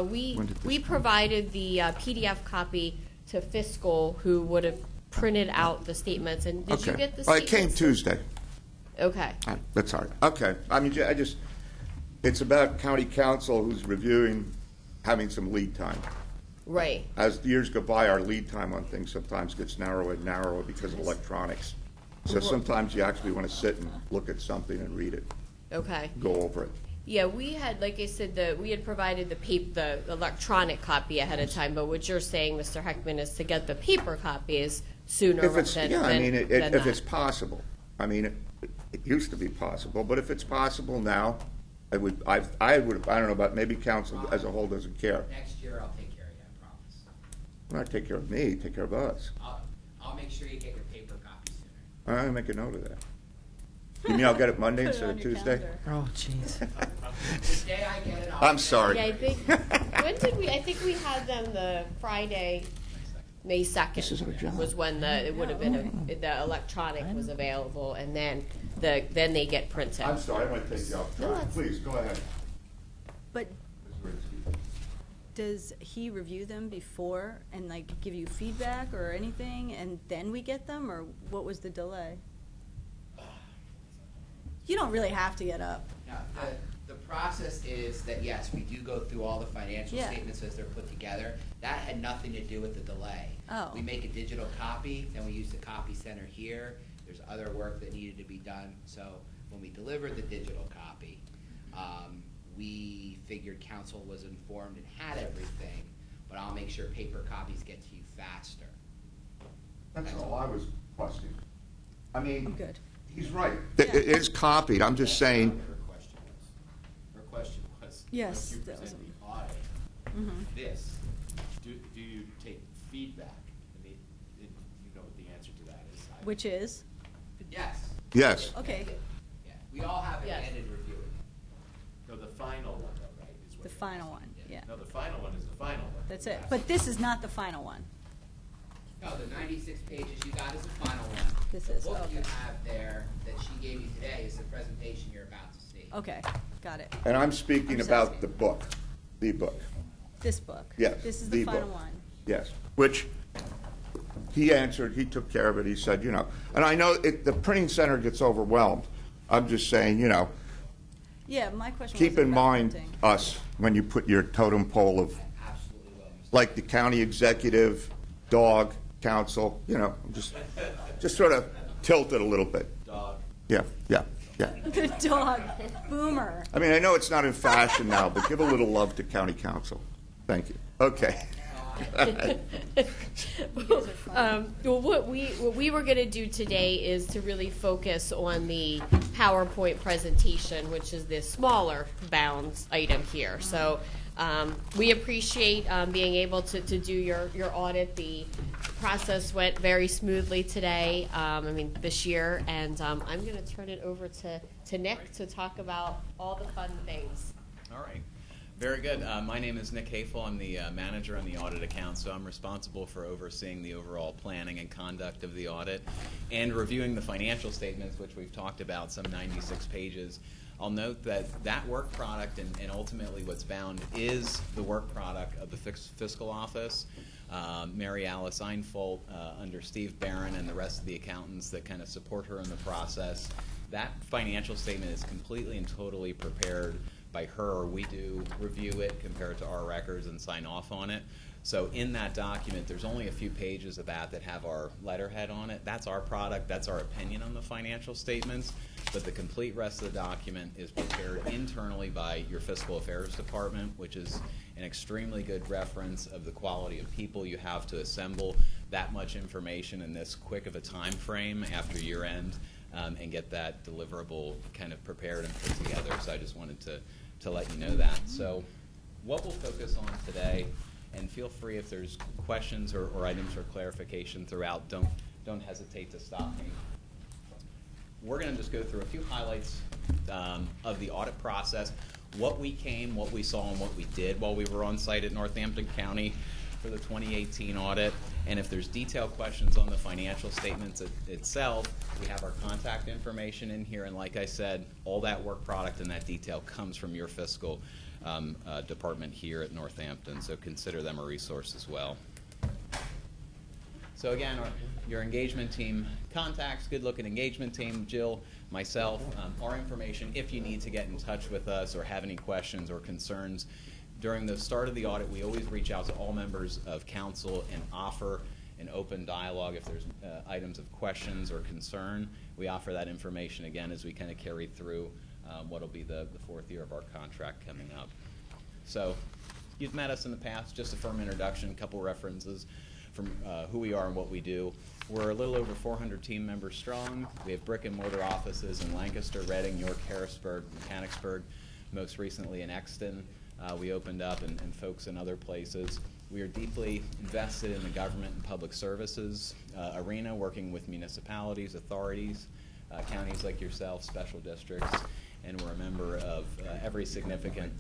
We provided the PDF copy to Fiscal, who would have printed out the statements. And did you get the Well, it statements? came Tuesday. Okay. That's all right. Okay. I mean, it's about county council who's reviewing, having some lead time. Right. As the years go by, our lead time on things sometimes gets narrower and narrower because of electronics. So sometimes you actually want to sit and look at something and read it. Okay. Go over it. Yeah, we had, like I said, we had provided the electronic copy ahead of time. But what you're saying, Mr. Heckman, is to get the paper copies sooner If it's, than if it's possible. I mean, it used to be possible, but if it's possible now, I don't know about, maybe council as a whole doesn't care. Next year, I'll take care of you, I promise. Not take care of me, take care of us. I'll make sure you get your paper copy sooner. All right, I'll make a note of that. You mean I'll get it Monday Put it instead on of your Tuesday? calendar. Oh, jeez. The day I get it, I'm sorry. Yeah, I think, when did we, I think we had them the Friday, May 2nd was when it would have been, the electronic was available, and then they get printed. I'm sorry, I want to take you off track. Please, go ahead. But does he review them before and like give you feedback or anything, and then we get them, or what was the delay? You don't really have to get up. Now, the process is that, yes, we do go through all the financial Yeah. statements as they're put together. That had nothing to do with the delay. Oh. We make a digital copy, then we use the copy center here. There's other work that needed to be done. So when we delivered the digital copy, we figured council was informed and had everything, but I'll make sure paper copies get to you faster. That's all I was questioning. I mean, I'm good. he's right. It is copied. I'm just saying. Her question was, Yes, when you that was present the audit, this, do you take feedback? And you know what the answer to that is. Which is? Yes. Yes. Okay, Yeah, we all have a Yes. hand in reviewing. No, the final one, though, right? Is what the it is. final one, yeah. No, the final one is the final one. That's it. But this is not the final one. No, the 96 pages you got is the final one. This the is, book you okay. have there that she gave you today is the presentation you're about to see. Okay, got it. And I'm speaking just about asking. the book, the book. This book? Yes, This is the the final book. one? Yes, which he answered, he took care of it, he said, you know, and I know the printing center gets overwhelmed. I'm just saying, you know, Yeah, my question keep wasn't in about mind printing. us when you put your totem pole of, Absolutely will, Mr. like the county executive, dog, council, you know, just sort of tilt it a little bit. Dog. Yeah, yeah, yeah. The dog, Boomer. I mean, I know it's not in fashion now, but give a little love to county council. Thank you. Okay. Well, what we were going to do today is to really focus on the PowerPoint presentation, which is this smaller bounds item here. So we appreciate being able to do your audit. The process went very smoothly today, this year, and I'm going to turn it over to Nick to talk about all the fun things. All right. Very good. My name is Nick Hafel. I'm the manager on the audit account, so I'm responsible for overseeing the overall planning and conduct of the audit and reviewing the financial statements, which we've talked about, some 96 pages. I'll note that work product and ultimately what's bound is the work product of the fiscal office. Mary Alice Einfold, under Steve Barron and the rest of the accountants that kind of support her in the process. That financial statement is completely and totally prepared by her. We do review it, compare it to our records, and sign off on it. So in that document, there's only a few pages of that have our letterhead on it. That's our product. That's our opinion on the financial statements. But the complete rest of the document is prepared internally by your Fiscal Affairs Department, which is an extremely good reference of the quality of people you have to assemble that much information in this quick of a time frame after year end. And get that deliverable kind of prepared and put together. So I just wanted to let you know that. So what we'll focus on today, and feel free if there's questions or items for clarification throughout, don't hesitate to stop me. We're going to just go through a few highlights of the audit process, what we saw, and what we did while we were on site at Northampton County for the 2018 audit. And if there's detailed questions on the financial statements itself, we have our contact information in here. And like I said, all that work product and that detail comes from your fiscal department here at Northampton. So consider them a resource as well. So again, your engagement team contacts, good-looking engagement team, Jill, myself, our information if you need to get in touch with us or have any questions or concerns. During the start of the audit, we always reach out to all members of council and offer an open dialogue. If there's items of questions or concern, we offer that information again as we kind of carry through what will be the fourth year of our contract coming up. So you've met us in the past, just a firm introduction, a couple references from who we are and what we do. We're a little over 400 team members strong. We have brick and mortar offices in Lancaster, Reading, York, Harrisburg, Mechanicsburg, most recently in Exton. We opened up and folks in other places. We are deeply invested in the government and public services arena, working with municipalities, authorities, counties like yourself, special districts, and we're a member of every significant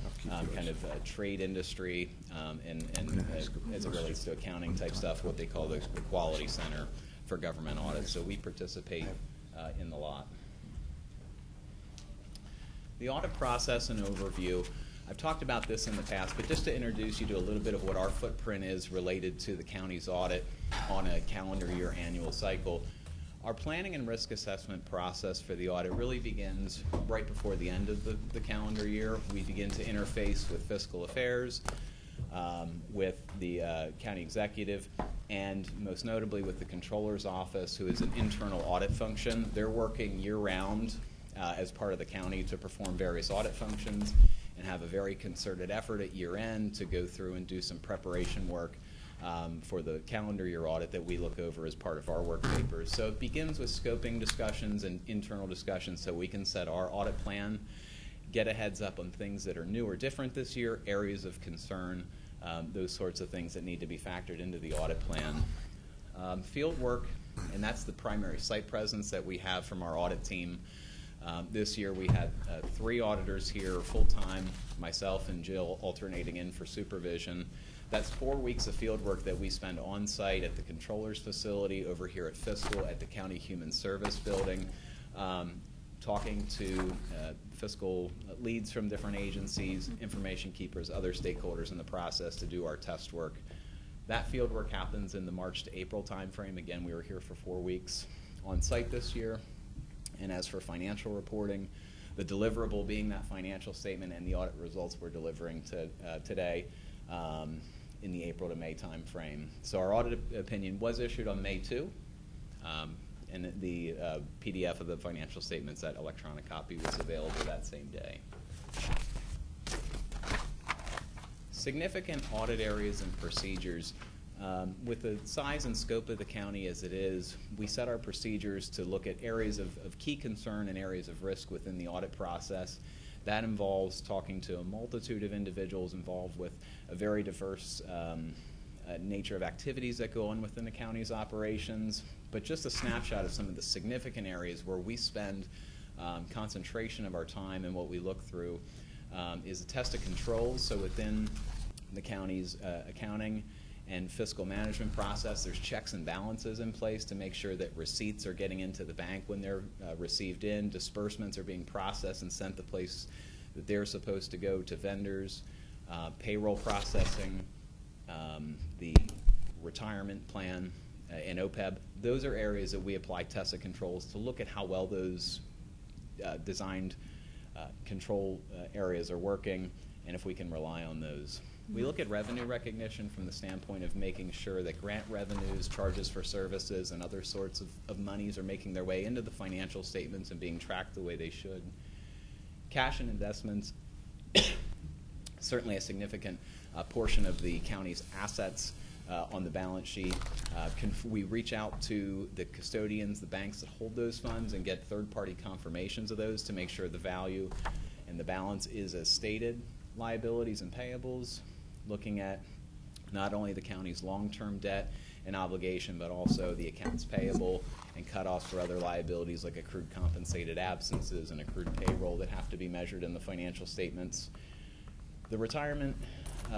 kind of trade industry and as it relates to accounting type stuff, what they call the Quality Center for Government Audits. So we participate in the lot. The audit process and overview. I've talked about this in the past, but just to introduce you to a little bit of what our footprint is related to the county's audit on a calendar year annual cycle. Our planning and risk assessment process for the audit really begins right before the end of the calendar year. We begin to interface with fiscal affairs, with the county executive, and most notably with the controller's office, who is an internal audit function. They're working year-round as part of the county to perform various audit functions and have a very concerted effort at year-end to go through and do some preparation work for the calendar year audit that we look over as part of our work papers. So it begins with scoping discussions and internal discussions so we can set our audit plan, get a heads up on things that are new or different this year, areas of concern, those sorts of things that need to be factored into the audit plan. Field work, and that's the primary site presence that we have from our audit team. This year we had 3 auditors here full-time, myself and Jill alternating in for supervision. That's 4 weeks of field work that we spend on site at the controller's facility, over here at Fiscal, at the County Human Service Building, talking to fiscal leads from different agencies, information keepers, other stakeholders in the process to do our test work. That field work happens in the March to April timeframe. Again, we were here for 4 weeks on site this year. And as for financial reporting, the deliverable being that financial statement and the audit results we're delivering today in the April to May timeframe. So our audit opinion was issued on May 2. And the PDF of the financial statements, that electronic copy, was available that same day. Significant audit areas and procedures. With the size and scope of the county as it is, we set our procedures to look at areas of key concern and areas of risk within the audit process. That involves talking to a multitude of individuals involved with a very diverse nature of activities that go on within the county's operations. But just a snapshot of some of the significant areas where we spend concentration of our time and what we look through is a test of controls. So within the county's accounting and fiscal management process, there's checks and balances in place to make sure that receipts are getting into the bank when they're received in, disbursements are being processed and sent the place that they're supposed to go to vendors, payroll processing, the retirement plan, and Opeb. Those are areas that we apply test of controls to look at how well those designed control areas are working and if we can rely on those. We look at revenue recognition from the standpoint of making sure that grant revenues, charges for services, and other sorts of monies are making their way into the financial statements and being tracked the way they should. Cash and investments, certainly a significant portion of the county's assets on the balance sheet. We reach out to the custodians, the banks that hold those funds, and get third-party confirmations of those to make sure the value and the balance is as stated. Liabilities and payables, looking at not only the county's long-term debt and obligation, but also the accounts payable and cutoffs for other liabilities like accrued compensated absences and accrued payroll that have to be measured in the financial statements. The retirement,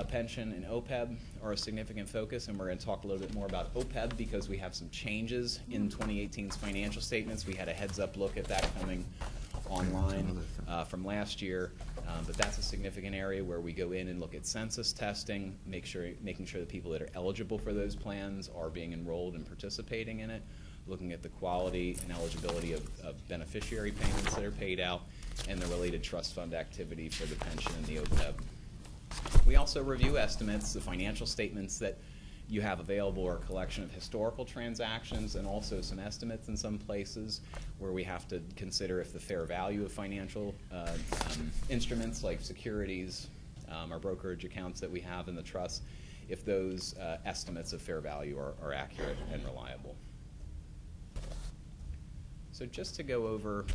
pension, and Opeb are a significant focus, and we're going to talk a little bit more about Opeb because we have some changes in 2018's financial statements. We had a heads-up look at that coming online from last year, but that's a significant area where we go in and look at census testing, making sure the people that are eligible for those plans are being enrolled and participating in it, looking at the quality and eligibility of beneficiary payments that are paid out, and the related trust fund activity for the pension and the Opeb. We also review estimates. The financial statements that you have available are a collection of historical transactions and also some estimates in some places where we have to consider if the fair value of financial instruments like securities or brokerage accounts that we have in the trust, if those estimates of fair value are accurate and reliable. So just to go over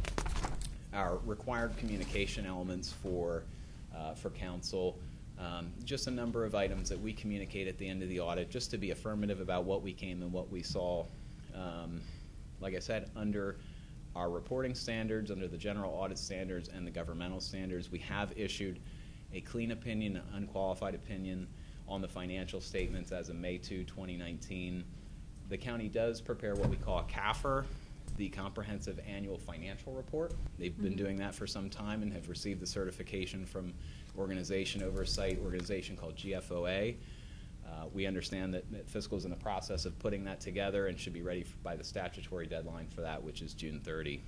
our required communication elements for council, just a number of items that we communicate at the end of the audit just to be affirmative about what we came and what we saw. Like I said, under our reporting standards, under the general audit standards and the governmental standards, we have issued a clean opinion, an unqualified opinion on the financial statements as of May 2, 2019. The county does prepare what we call a CAFR, the Comprehensive Annual Financial Report. They've been doing that for some time and have received the certification from organization called GFOA. We understand that Fiscal is in the process of putting that together and should be ready by the statutory deadline for that, which is June 30.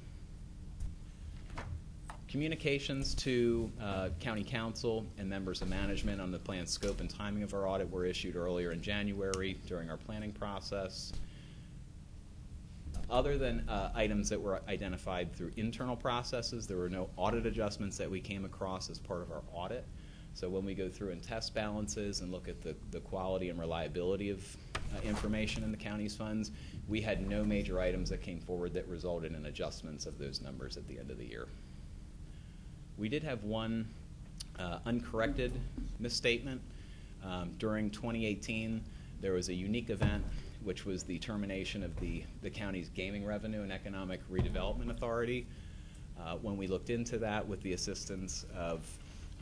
Communications to County Council and members of management on the planned scope and timing of our audit were issued earlier in January during our planning process. Other than items that were identified through internal processes, there were no audit adjustments that we came across as part of our audit. So when we go through and test balances and look at the quality and reliability of information in the county's funds, we had no major items that came forward that resulted in adjustments of those numbers at the end of the year. We did have one uncorrected misstatement. During 2018, there was a unique event, which was the termination of the county's Gaming Revenue and Economic Redevelopment Authority. When we looked into that with the assistance of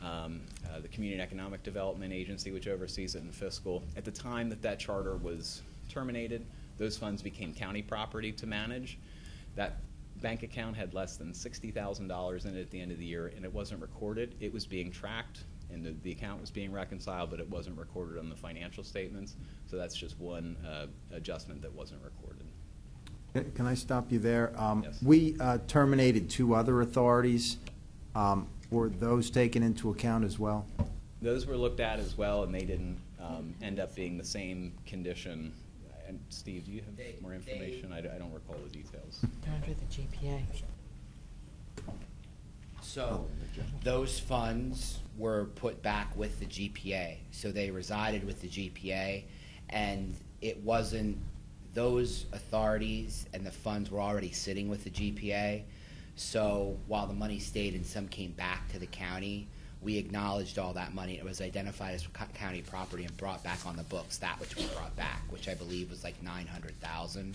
the Community Economic Development Agency, which oversees it in fiscal. At the time that that charter was terminated, those funds became county property to manage. That bank account had less than $60,000 in it at the end of the year, and it wasn't recorded. It was being tracked, and the account was being reconciled, but it wasn't recorded on the financial statements. So that's just one adjustment that wasn't recorded. Can I stop you there? Yes. We terminated 2 other authorities. Were those taken into account as well? Those were looked at as well, and they didn't end up being the same condition. And Steve, do you have more information? I don't recall the details. They're under the GPA. So those funds were put back with the GPA. So they resided with the GPA, and it wasn't, those authorities and the funds were already sitting with the GPA. So while the money stayed and some came back to the county, we acknowledged all that money. It was identified as county property and brought back on the books that which we brought back, which I believe was like $900,000.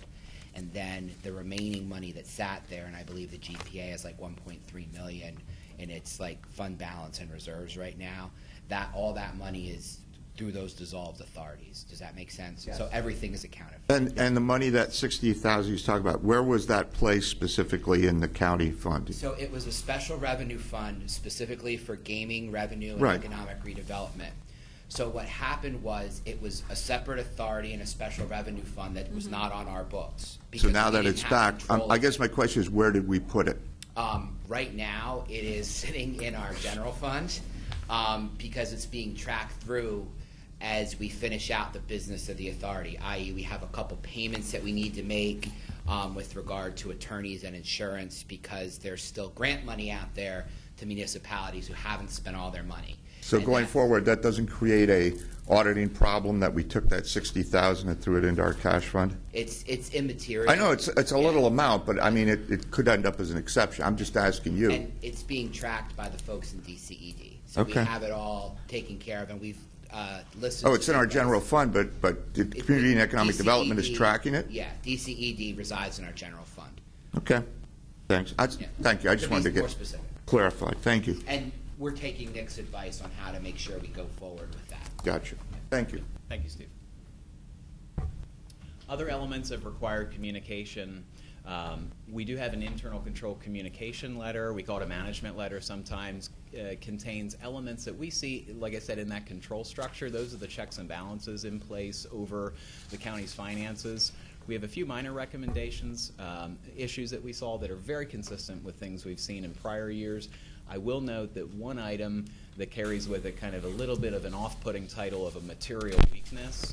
And then the remaining money that sat there, and I believe the GPA is like $1.3 million in its like fund balance and reserves right now. That all that money is through those dissolved authorities. Does that make sense? Yes. So everything is accounted for. And the money, that 60,000 you was talking about, where was that placed specifically in the county fund? So it was a special revenue fund specifically for gaming revenue and Right. economic redevelopment. So what happened was it was a separate authority and a special revenue fund that was not on our books. So because now we that didn't it's have back, control I of guess it. my question is, where did we put it? Right now, it is sitting in our general fund because it's being tracked through as we finish out the business of the authority, i.e. we have a couple payments that we need to make with regard to attorneys and insurance because there's still grant money out there to municipalities who haven't spent all their money. So And going that- forward, that doesn't create a auditing problem that we took that 60,000 and threw it into our cash fund? It's immaterial. I know it's a little amount, but I mean, it could end up as an exception. I'm just asking you. And it's being tracked by the folks in DCED. So Okay. we have it all taken care of, and we've listened. Oh, it's in our general fund, but the Community and Economic Development is tracking it? Yeah, DCED resides in our general fund. Okay, thanks. Yeah. Thank you. I To just be wanted to more get specific. clarified. Thank you. And we're taking Nick's advice on how to make sure we go forward with that. Gotcha. Thank you. Thank you, Steve. Other elements of required communication, we do have an internal control communication letter. We call it a management letter sometimes. Contains elements that we see, like I said, in that control structure. Those are the checks and balances in place over the county's finances. We have a few minor recommendations, issues that we saw that are very consistent with things we've seen in prior years. I will note that one item that carries with it kind of a little bit of an off-putting title of a material weakness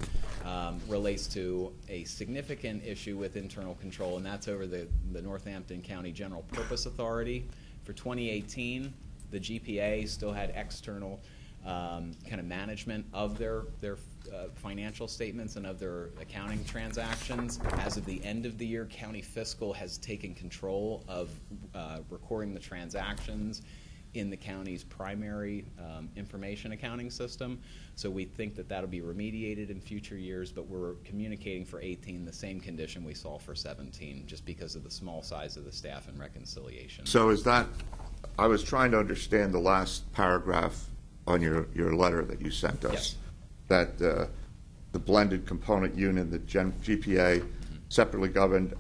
relates to a significant issue with internal control, and that's over the Northampton County General Purpose Authority. For 2018, the GPA still had external kind of management of their financial statements and of their accounting transactions. As of the end of the year, county fiscal has taken control of recording the transactions in the county's primary information accounting system. So we think that that'll be remediated in future years, but we're communicating for 18 the same condition we saw for 17, just because of the small size of the staff and reconciliation. So is that, I was trying to understand the last paragraph on your letter that you sent us. Yes. That the blended component unit, the GPA, separately governed,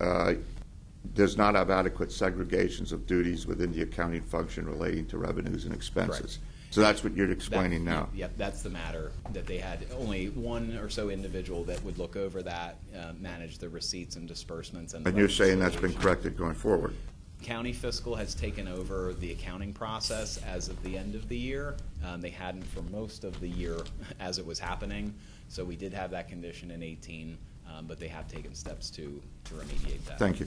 does not have adequate segregations of duties within the accounting function relating to revenues and expenses. Correct. So that's what you're explaining now. Yep, that's the matter, that they had only one or so individual that would look over that, manage the receipts and disbursements. And you're saying that's been reconciliation. corrected going forward? County fiscal has taken over the accounting process as of the end of the year. They hadn't for most of the year as it was happening. So we did have that condition in 18, but they have taken steps to remediate that. Thank you.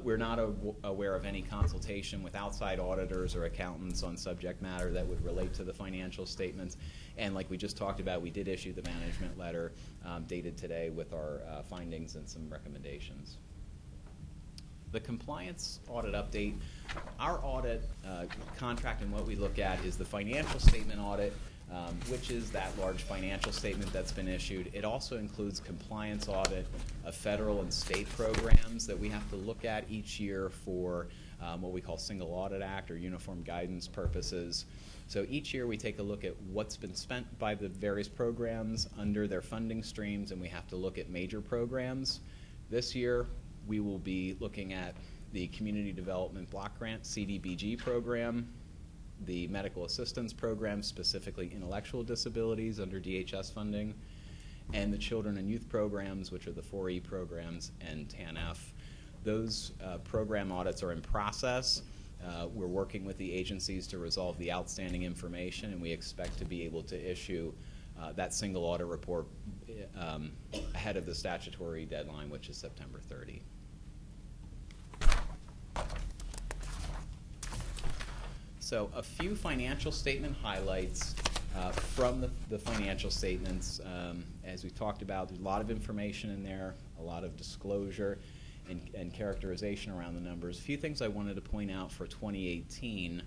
We're not aware of any consultation with outside auditors or accountants on subject matter that would relate to the financial statements. And like we just talked about, we did issue the management letter dated today with our findings and some recommendations. The compliance audit update. Our audit contract and what we look at is the financial statement audit which is that large financial statement that's been issued. It also includes compliance audit of federal and state programs that we have to look at each year for what we call Single Audit Act or uniform guidance purposes. So each year we take a look at what's been spent by the various programs under their funding streams, and we have to look at major programs. This year we will be looking at the Community Development Block Grant CDBG program, the Medical Assistance Program, specifically intellectual disabilities under DHS funding, and the Children and Youth Programs, which are the 4E programs and TANF. Those program audits are in process. We're working with the agencies to resolve the outstanding information, and we expect to be able to issue that single audit report ahead of the statutory deadline, which is September 30. So a few financial statement highlights from the financial statements. As we've talked about, there's a lot of information in there, a lot of disclosure and characterization around the numbers. A few things I wanted to point out for 2018.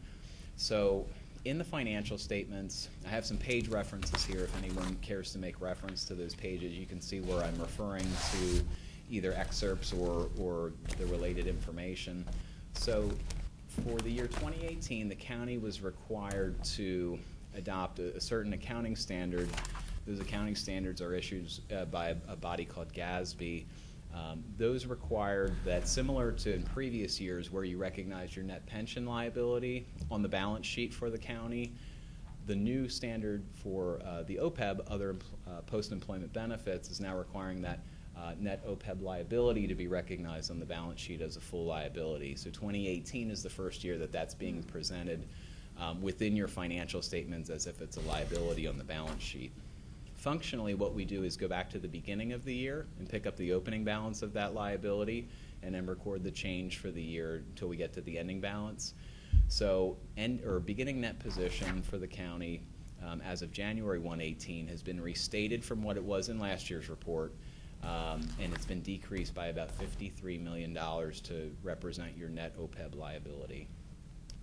So in the financial statements, I have some page references here. If anyone cares to make reference to those pages, you can see where I'm referring to either excerpts or the related information. So for the year 2018, the county was required to adopt a certain accounting standard. Those accounting standards are issued by a body called GASB. Those required that, similar to in previous years where you recognize your net pension liability on the balance sheet for the county, the new standard for the Opeb, other post-employment benefits, is now requiring that net Opeb liability to be recognized on the balance sheet as a full liability. So 2018 is the first year that that's being presented within your financial statements as if it's a liability on the balance sheet. Functionally, what we do is go back to the beginning of the year and pick up the opening balance of that liability and then record the change for the year until we get to the ending balance. So beginning net position for the county as of January 1/18 has been restated from what it was in last year's report, and it's been decreased by about $53 million to represent your net Opeb liability.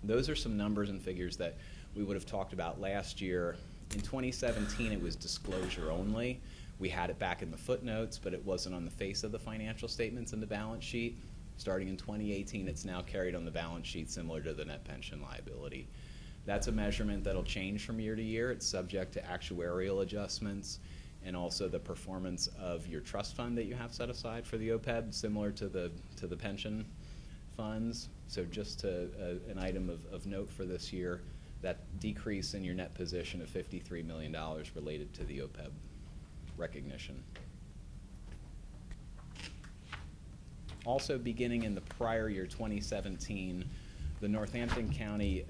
Those are some numbers and figures that we would have talked about last year. In 2017, it was disclosure only. We had it back in the footnotes, but it wasn't on the face of the financial statements and the balance sheet. Starting in 2018, it's now carried on the balance sheet similar to the net pension liability. That's a measurement that'll change from year to year. It's subject to actuarial adjustments and also the performance of your trust fund that you have set aside for the Opeb, similar to the pension funds. So just an item of note for this year, that decrease in your net position of $53 million related to the Opeb recognition. Also beginning in the prior year, 2017, the Northampton County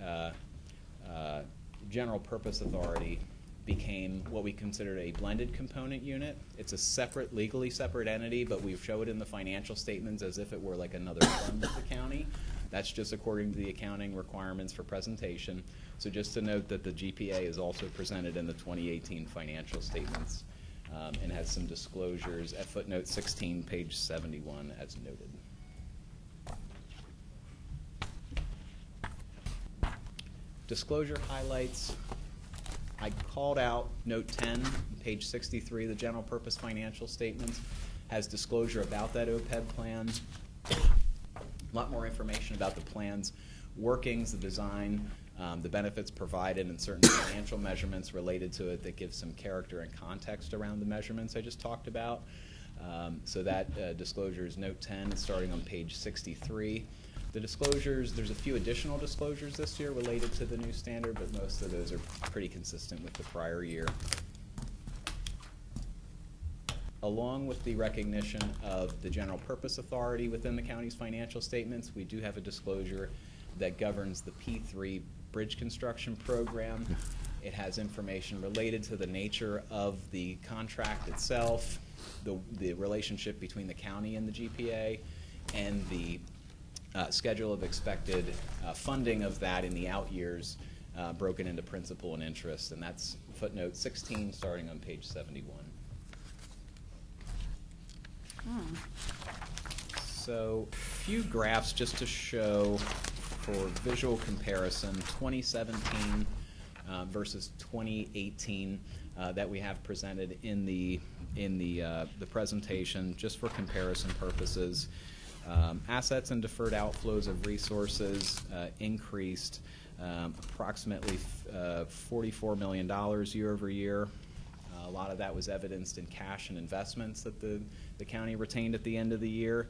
General Purpose Authority became what we considered a blended component unit. It's a separate, legally separate entity, but we show it in the financial statements as if it were like another fund of the county. That's just according to the accounting requirements for presentation. So just to note that the GPA is also presented in the 2018 financial statements and has some disclosures at footnote 16, page 71, as noted. Disclosure highlights. I called out note 10, page 63, the general purpose financial statements, has disclosure about that Opeb plan. A lot more information about the plan's workings, the design, the benefits provided, and certain financial measurements related to it that give some character and context around the measurements I just talked about. So that disclosure is note 10, starting on page 63. The disclosures, there's a few additional disclosures this year related to the new standard, but most of those are pretty consistent with the prior year. Along with the recognition of the general purpose authority within the county's financial statements, we do have a disclosure that governs the P3 bridge construction program. It has information related to the nature of the contract itself, the relationship between the county and the GPA, and the schedule of expected funding of that in the out years, broken into principal and interest, and that's footnote 16 starting on page 71. So a few graphs just to show for visual comparison, 2017 versus 2018 that we have presented in the presentation, just for comparison purposes. Assets and deferred outflows of resources increased approximately $44 million year over year. A lot of that was evidenced in cash and investments that the county retained at the end of the year,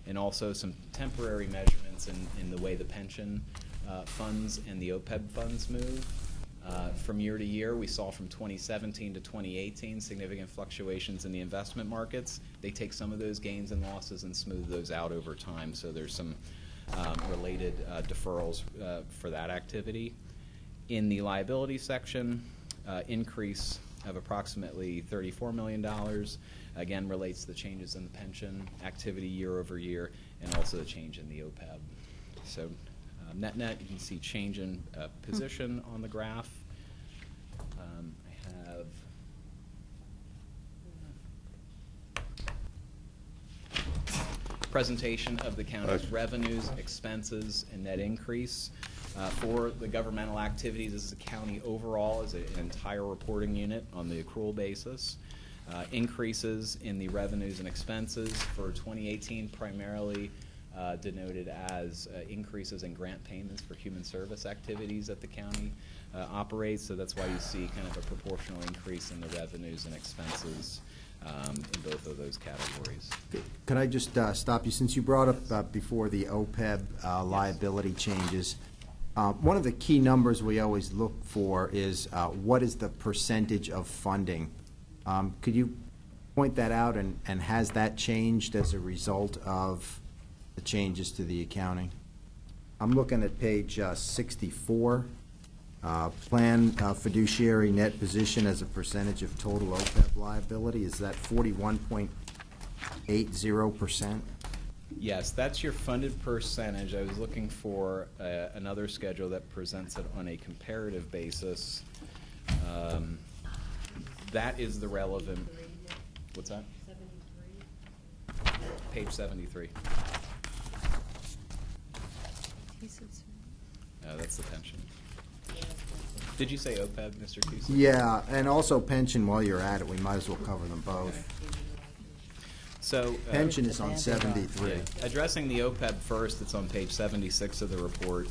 and also some temporary measurements in the way the pension funds and the Opeb funds move. From year to year, we saw from 2017 to 2018 significant fluctuations in the investment markets. They take some of those gains and losses and smooth those out over time, so there's some related deferrals for that activity. In the liability section, increase of approximately $34 million, again relates to the changes in the pension activity year over year, and also the change in the Opeb. So net-net, you can see change in position on the graph. I have presentation of the county's revenues, expenses, and net increase. For the governmental activities, this is a county overall as an entire reporting unit on the accrual basis. Increases in the revenues and expenses for 2018 primarily denoted as increases in grant payments for human service activities that the county operates. So that's why you see kind of a proportional increase in the revenues and expenses in both of those categories. Could I just stop you? Since you brought up before the Opeb liability changes, one of the key numbers we always look for is what is the percentage of funding? Could you point that out, and has that changed as a result of the changes to the accounting? I'm looking at page 64, plan fiduciary net position as a percentage of total Opeb liability. Is that 41.80%? Yes, that's your funded percentage. I was looking for another schedule that presents it on a comparative basis. That is the relevant. What's that? 73. Page 73. That's the pension. Did you say Opeb, Mr. Cusick? Yeah, and also pension. While you're at it, we might as well cover them both. Okay. So pension is on 73. Yeah. Addressing the Opeb first, it's on page 76 of the report.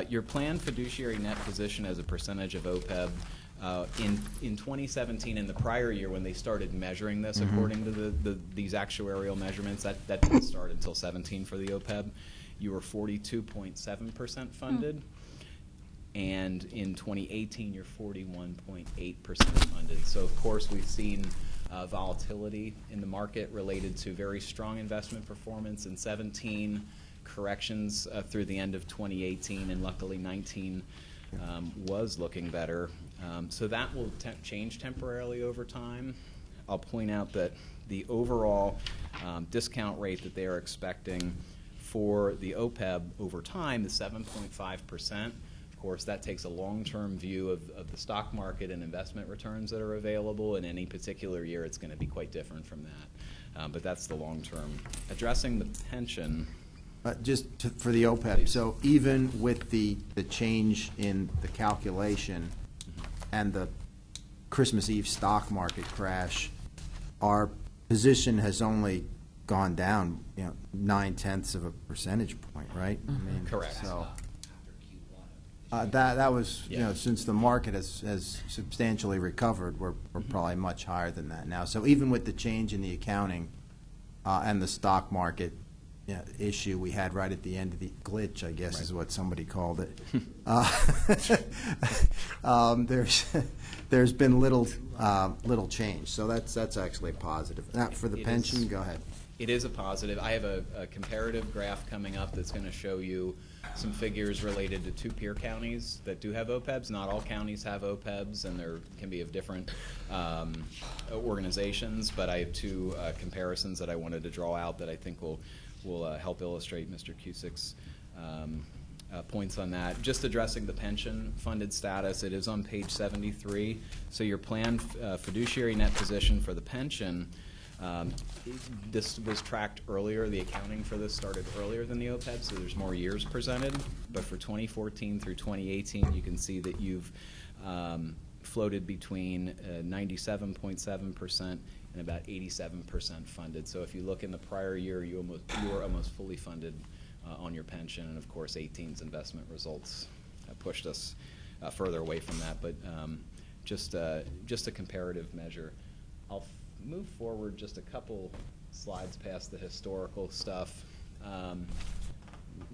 Your planned fiduciary net position as a percentage of Opeb in 2017, in the prior year when they started measuring this according to these actuarial measurements, that didn't start until 17 for the Opeb, you were 42.7% funded. And in 2018, you're 41.8% funded. So, of course, we've seen volatility in the market related to very strong investment performance in 17, corrections through the end of 2018, and luckily 19 was looking better. So that will change temporarily over time. I'll point out that the overall discount rate that they are expecting for the Opeb over time is 7.5%. Of course, that takes a long-term view of the stock market and investment returns that are available. In any particular year, it's going to be quite different from that. But that's the long-term. Addressing the pension. For the Opeb, please. So even with the change in the calculation and the Christmas Eve stock market crash, our position has only gone down, 0.9 of a percentage point, right? I mean, correct. So that was, since the market has substantially recovered, we're probably much higher than that now. So even with the change in the accounting and the stock market issue we had right at the end of the glitch, I guess is what somebody called it, there's been little change. So that's actually a positive. Now, for the pension, go ahead. It is a positive. I have a comparative graph coming up that's going to show you some figures related to 2 peer counties that do have Opebs. Not all counties have Opebs, and there can be of different organizations, but I have 2 comparisons that I wanted to draw out that I think will help illustrate Mr. Cusick's points on that. Just addressing the pension funded status, it is on page 73. So your planned fiduciary net position for the pension, this was tracked earlier. The accounting for this started earlier than the Opeb, so there's more years presented. But for 2014 through 2018, you can see that you've floated between 97.7% and about 87% funded. So if you look in the prior year, you were almost fully funded on your pension, and of course 18's investment results pushed us further away from that, but just a comparative measure. I'll move forward just a couple slides past the historical stuff.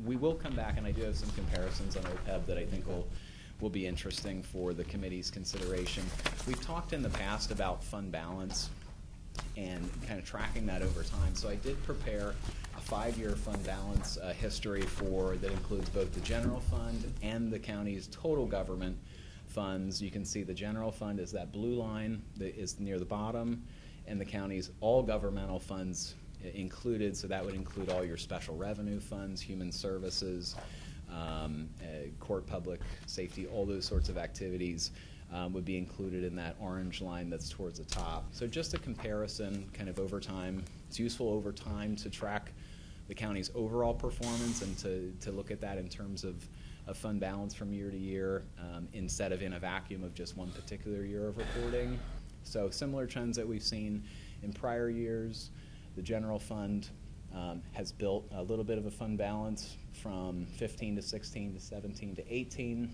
We will come back, and I do have some comparisons on Opeb that I think will be interesting for the committee's consideration. We've talked in the past about fund balance and kind of tracking that over time. So I did prepare a 5-year fund balance history that includes both the general fund and the county's total government funds. You can see the general fund is that blue line that is near the bottom, and the county's all governmental funds included, so that would include all your special revenue funds, human services, court public safety, all those sorts of activities would be included in that orange line that's towards the top. So just a comparison kind of over time. It's useful over time to track the county's overall performance and to look at that in terms of fund balance from year to year instead of in a vacuum of just one particular year of reporting. So similar trends that we've seen in prior years. The general fund has built a little bit of a fund balance from 15 to 16 to 17 to 18.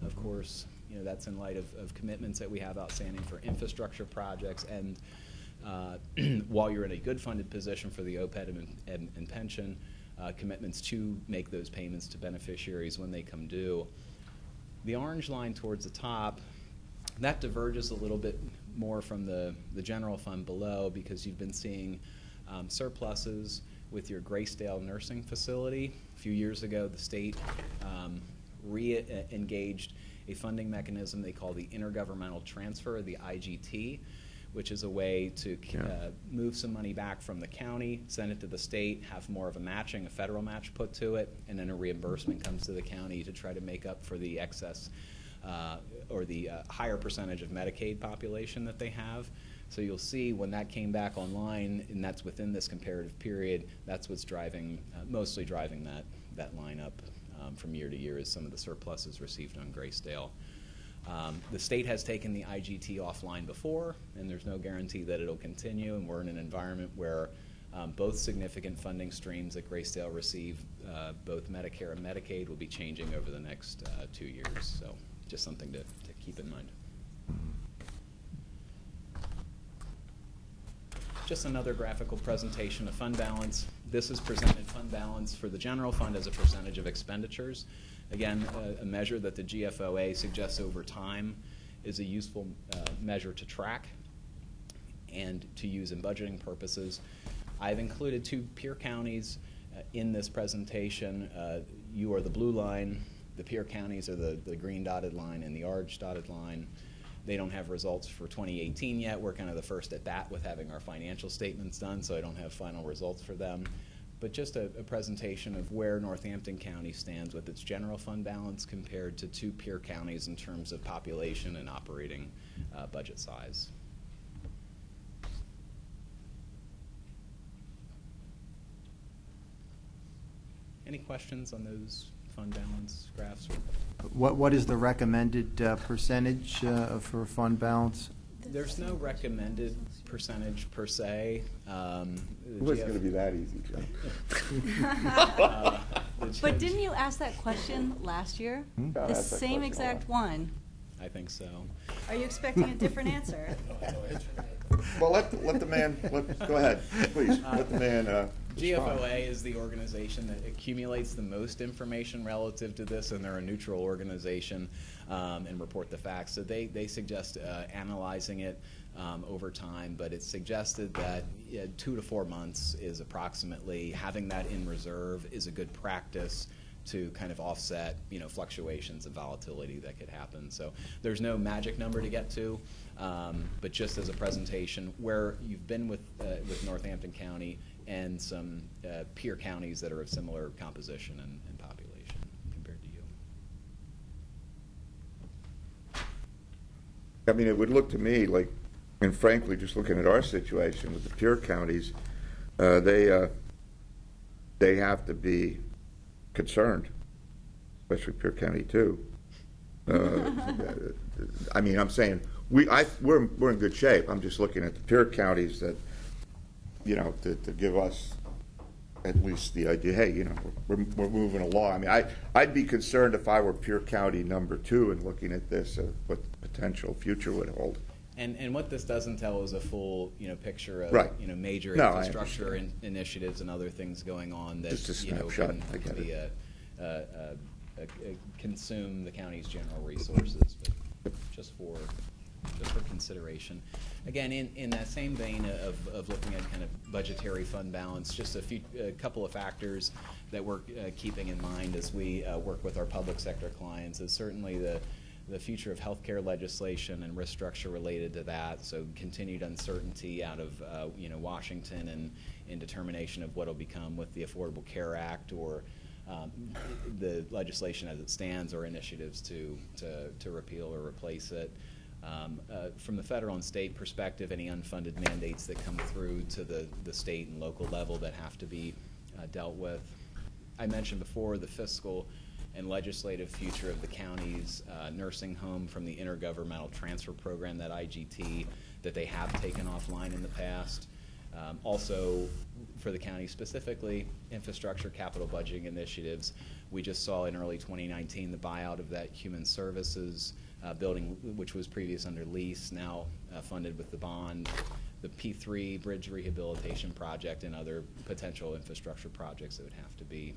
Of course, that's in light of commitments that we have outstanding for infrastructure projects, and while you're in a good funded position for the OPEB and pension, commitments to make those payments to beneficiaries when they come due. The orange line towards the top, that diverges a little bit more from the general fund below, because you've been seeing surpluses with your Graysdale nursing facility. A few years ago, the state re-engaged a funding mechanism they call the Intergovernmental Transfer, the IGT, which is a way to move some money back from the county, send it to the state, have more of a federal match put to it, and then a reimbursement comes to the county to try to make up for the excess or the higher percentage of Medicaid population that they have. So you'll see when that came back online, and that's within this comparative period, that's what's mostly driving that line up from year to year, is some of the surpluses received on Graysdale. The state has taken the IGT offline before, and there's no guarantee that it'll continue, and we're in an environment where both significant funding streams that Graysdale receive, both Medicare and Medicaid, will be changing over the next 2 years. So just something to keep in mind. Just another graphical presentation of fund balance. This is presented fund balance for the general fund as a percentage of expenditures. Again, a measure that the GFOA suggests over time is a useful measure to track and to use in budgeting purposes. I've included 2 peer counties in this presentation. You are the blue line. The peer counties are the green dotted line and the orange dotted line. They don't have results for 2018 yet. We're kind of the first at bat with having our financial statements done, so I don't have final results for them. But just a presentation of where Northampton County stands with its general fund balance compared to 2 peer counties in terms of population and operating budget size. Any questions on those fund balance graphs? What is the recommended percentage for fund balance? There's no recommended percentage per se. It wasn't going to be that easy, Joe. But didn't you ask that question last year? The same exact one. I think so. Are you expecting a different answer? Well, let the man, go ahead, please. Let the man GFOA is the organization that accumulates the most information relative to this, and they're a neutral organization and report the facts. So they suggest analyzing it over time, but it's suggested that 2 to 4 months is approximately, having that in reserve is a good practice to kind of offset, fluctuations and volatility that could happen. So there's no magic number to get to, but just as a presentation where you've been with Northampton County and some peer counties that are of similar composition and population compared to you. I mean, it would look to me like, and frankly, just looking at our situation with the peer counties, they have to be concerned, especially Pierre County 2, I mean, I'm saying, we're in good shape. I'm just looking at the peer counties that, you know, to give us at least the idea, hey, you know, we're moving along. I mean, I'd be concerned if I were peer county number 2 and looking at this, what the potential future would hold. And what this doesn't tell is a full, you know, picture of, right. you know, major No, infrastructure initiatives and other things going on that, just a you know, snapshot. can I get be it. consume the county's general resources, but just for consideration. Again, in that same vein of looking at kind of budgetary fund balance, just a couple of factors that we're keeping in mind as we work with our public sector clients is certainly the future of healthcare legislation and risk structure related to that. So continued uncertainty out of you know, Washington and in determination of what will become with the Affordable Care Act or the legislation as it stands or initiatives to repeal or replace it. From the federal and state perspective, any unfunded mandates that come through to the state and local level that have to be dealt with. I mentioned before the fiscal and legislative future of the county's nursing home from the Intergovernmental Transfer Program, that IGT, that they have taken offline in the past. Also, for the county specifically, infrastructure capital budgeting initiatives. We just saw in early 2019 the buyout of that human services building, which was previous under lease, now funded with the bond, the P3 bridge rehabilitation project, and other potential infrastructure projects that would have to be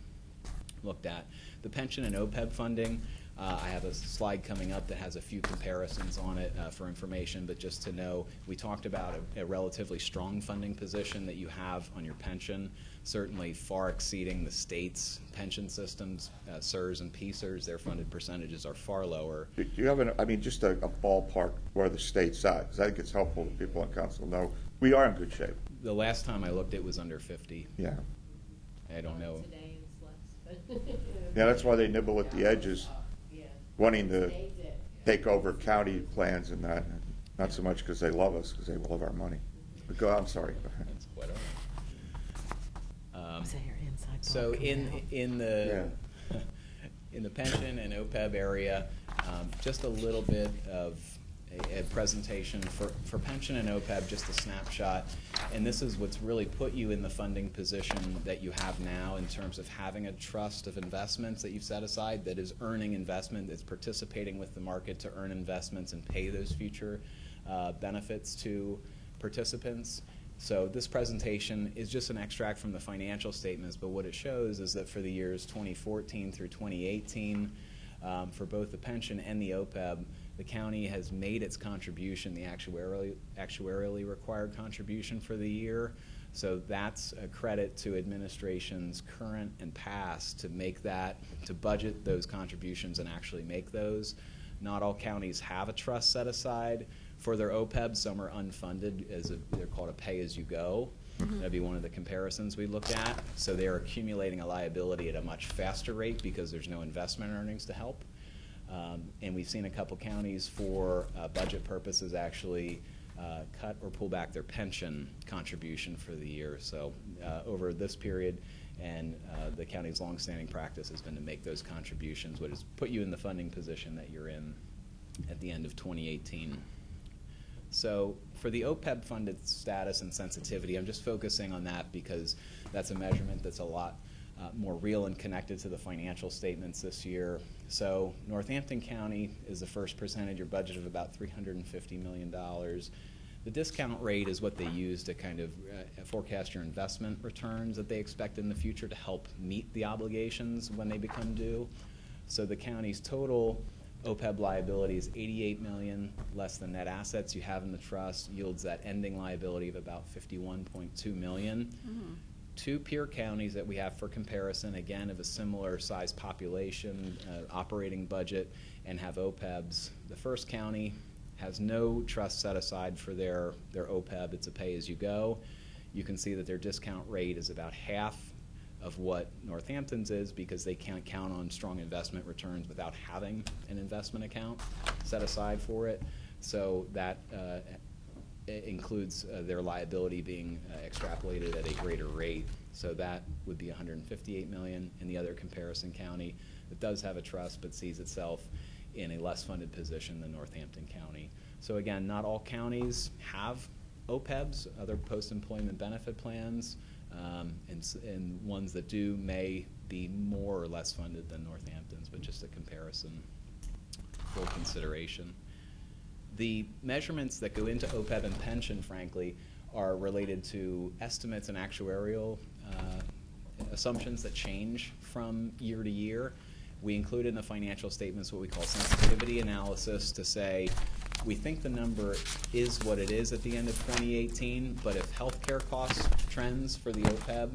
looked at. The pension and OPEB funding, I have a slide coming up that has a few comparisons on it for information, but just to know, we talked about a relatively strong funding position that you have on your pension, certainly far exceeding the state's pension systems. CSRS and PSRS, their funded percentages are far lower. Do you have I mean, just a ballpark where the state's at? Because I think it's helpful that people on council know we are in good shape. The last time I looked, it was under 50. Yeah. I don't know. Today it's less, but Yeah, that's why they nibble at the edges, wanting to take over county plans and that. Not so much because they love us, because they love our money. But go, I'm sorry. Go ahead. That's quite all right. Is that your inside So ball in the in the pension and OPEB area, just a little bit of a presentation for pension and OPEB, just a snapshot. And this is what's really put you in the funding position that you have now in terms of having a trust of investments that you've set aside that is earning investment, that's participating with the market to earn investments and pay those future benefits to participants. So this presentation is just an extract from the financial statements, but what it shows is that for the years 2014 through 2018, for both the pension and the OPEB, the county has made its contribution, the actuarially required contribution for the year. So that's a credit to administrations current and past to make that, to budget those contributions and actually make those. Not all counties have a trust set aside for their OPEB. Some are unfunded, they're called a pay-as-you-go. That'd be one of the comparisons we looked at. So they're accumulating a liability at a much faster rate because there's no investment earnings to help. And we've seen a couple counties for budget purposes actually cut or pull back their pension contribution for the year. So over this period, and the county's longstanding practice has been to make those contributions, which has put you in the funding position that you're in at the end of 2018. So for the OPEB funded status and sensitivity, I'm just focusing on that because that's a measurement that's a lot more real and connected to the financial statements this year. So Northampton County is the first presented your budget of about $350 million. The discount rate is what they use to kind of forecast your investment returns that they expect in the future to help meet the obligations when they become due. So the county's total OPEB liability is $88 million, less the net assets you have in the trust, yields that ending liability of about $51.2 million. Mm-hmm. Two peer counties that we have for comparison, again, of a similar size population, operating budget, and have OPEBs. The first county has no trust set aside for their OPEB. It's a pay-as-you-go. You can see that their discount rate is about half of what Northampton's is because they can't count on strong investment returns without having an investment account set aside for it. So that includes their liability being extrapolated at a greater rate. So that would be $158 million. In the other comparison county that does have a trust but sees itself in a less funded position than Northampton County. So again, not all counties have OPEBs, other post-employment benefit plans, and ones that do may be more or less funded than Northampton's, but just a comparison for consideration. The measurements that go into OPEB and pension, frankly, are related to estimates and actuarial assumptions that change from year to year. We include in the financial statements what we call sensitivity analysis to say, we think the number is what it is at the end of 2018, but if healthcare cost trends for the OPEB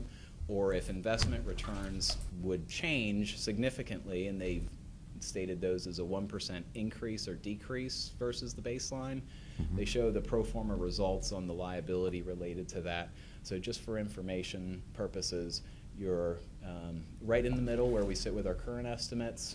or if investment returns would change significantly, and they've stated those as a 1% increase or decrease versus the baseline, they show the pro forma results on the liability related to that. So just for information purposes, you're right in the middle where we sit with our current estimates.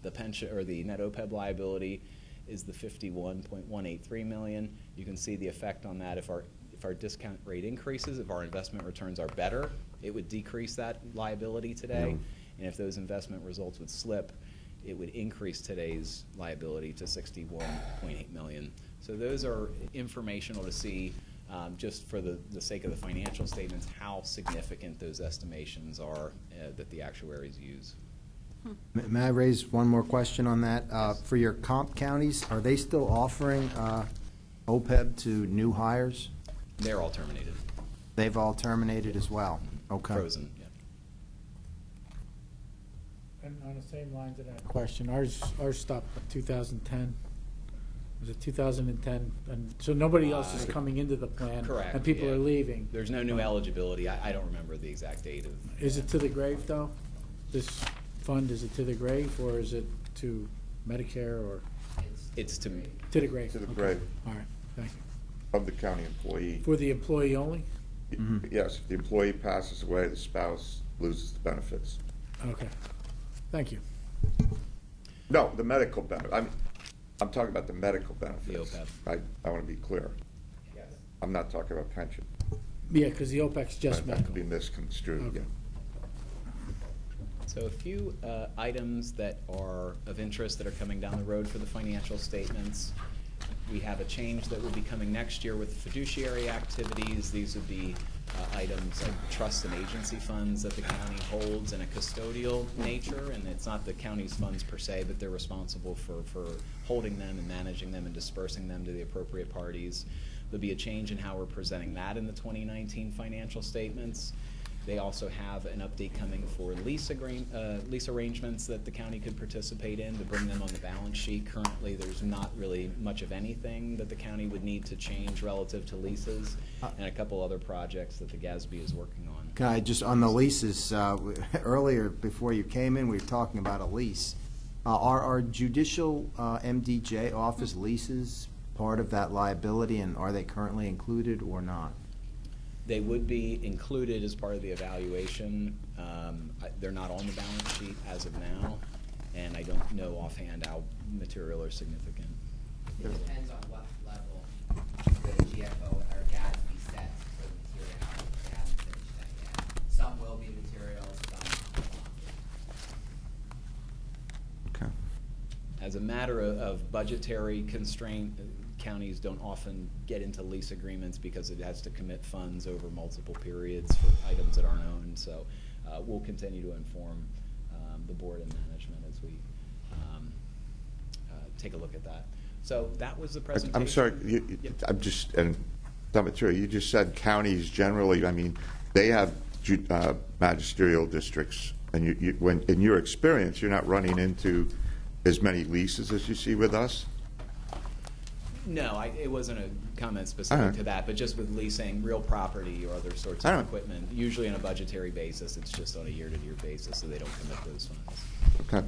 The pension or the net OPEB liability is the $51.183 million. You can see the effect on that if our discount rate increases, if our investment returns are better, it would decrease that liability today. And if those investment results would slip, it would increase today's liability to $61.8 million. So those are informational to see, just for the sake of the financial statements, how significant those estimations are that the actuaries use. May I raise one more question on that? For your comp counties, are they still offering OPEB to new hires? They're all terminated. They've all terminated as well? Okay. Frozen, yeah. And on the same lines of that question, ours stopped in 2010. Was it 2010? And so nobody else is coming into the plan. Correct. And people yeah. are leaving. There's no new eligibility. I don't remember the exact date of. Is it to the grave, though? This fund, is it to the grave, or is it to Medicare, or? It's to me. To the grave. To the Okay. grave. All right, thank you. Of the county employee. For the employee only? Yes, if the employee passes away, the spouse loses the benefits. Okay, thank you. No, the medical benefit. I'm talking about the medical benefits. The OPEB. I want to be clear. Yes. I'm not talking about pension. Yeah, because the OPEC's just That could medical. be misconstrued. Okay. So a few items that are of interest that are coming down the road for the financial statements. We have a change that will be coming next year with fiduciary activities. These would be items like trust and agency funds that the county holds in a custodial nature, and it's not the county's funds per se, but they're responsible for holding them and managing them and dispersing them to the appropriate parties. There'll be a change in how we're presenting that in the 2019 financial statements. They also have an update coming for lease arrangements that the county could participate in to bring them on the balance sheet. Currently, there's not really much of anything that the county would need to change relative to leases, and a couple other projects that the GASB is working on. Can I just, on the leases, earlier before you came in, we were talking about a lease. Are judicial MDJ office leases part of that liability, and are they currently included or not? They would be included as part of the evaluation. They're not on the balance sheet as of now, and I don't know offhand how material or significant. It depends on what level the GFO or GASB sets for materiality. They haven't finished that yet. Some will be material, some won't. Okay. As a matter of budgetary constraint, counties don't often get into lease agreements because it has to commit funds over multiple periods for items that aren't owned. So we'll continue to inform the board and management as we take a look at that. So that was the presentation. I'm sorry, I'm just, and tell me true, you just said counties generally, I mean, they have magisterial districts, and when in your experience, you're not running into as many leases as you see with us? No, it wasn't a comment specific to that, but just with leasing real property or other sorts of equipment, usually on a budgetary basis, it's just on a year-to-year basis, so they don't commit those funds. Okay.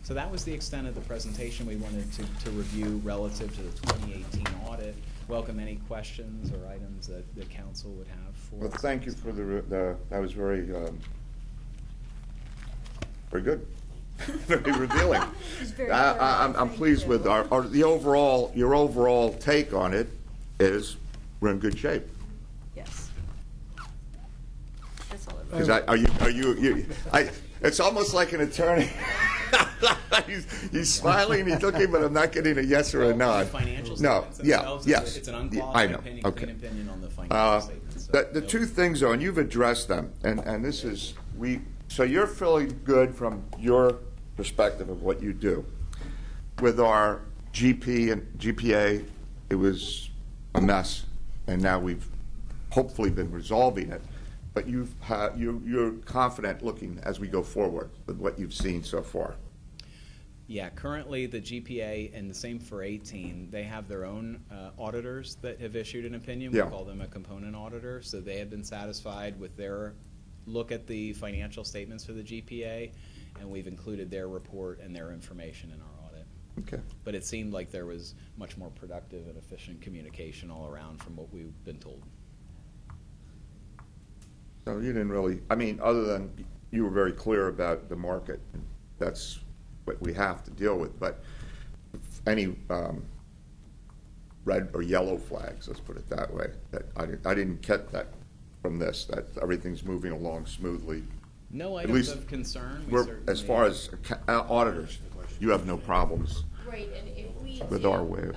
So that was the extent of the presentation we wanted to review relative to the 2018 audit. Welcome any questions or items that the council would have for Well, us. thank you for that was very, very good. Very revealing. I'm pleased with your overall take on it is we're in good shape. Yes. That's all it Because it's almost like an attorney. he's smiling, he's looking, but I'm not getting a yes or a nod. Financial No, statements yeah, themselves, yes. It's an I unqualified know, opinion, okay. clean opinion on the financial statements. The two things, though, and you've addressed them, and this is, so you're feeling good from your perspective of what you do. With our GP and GPA, it was a mess, and now we've hopefully been resolving it. But you're confident looking as we go forward with what you've seen so far. Yeah, currently the GPA, and the same for 18, they have their own auditors that have issued an opinion. We call them a component auditor. So they have been satisfied with their look at the financial statements for the GPA, and we've included their report and their information in our audit. Okay. But it seemed like there was much more productive and efficient communication all around from what we've been told. So you didn't really, I mean, other than you were very clear about the market, and that's what we have to deal with, but any red or yellow flags, let's put it that way, that I didn't get that from this, that everything's moving along smoothly. No At items least of concern. as far as auditors, you have no problems Right, and if we with did, our way.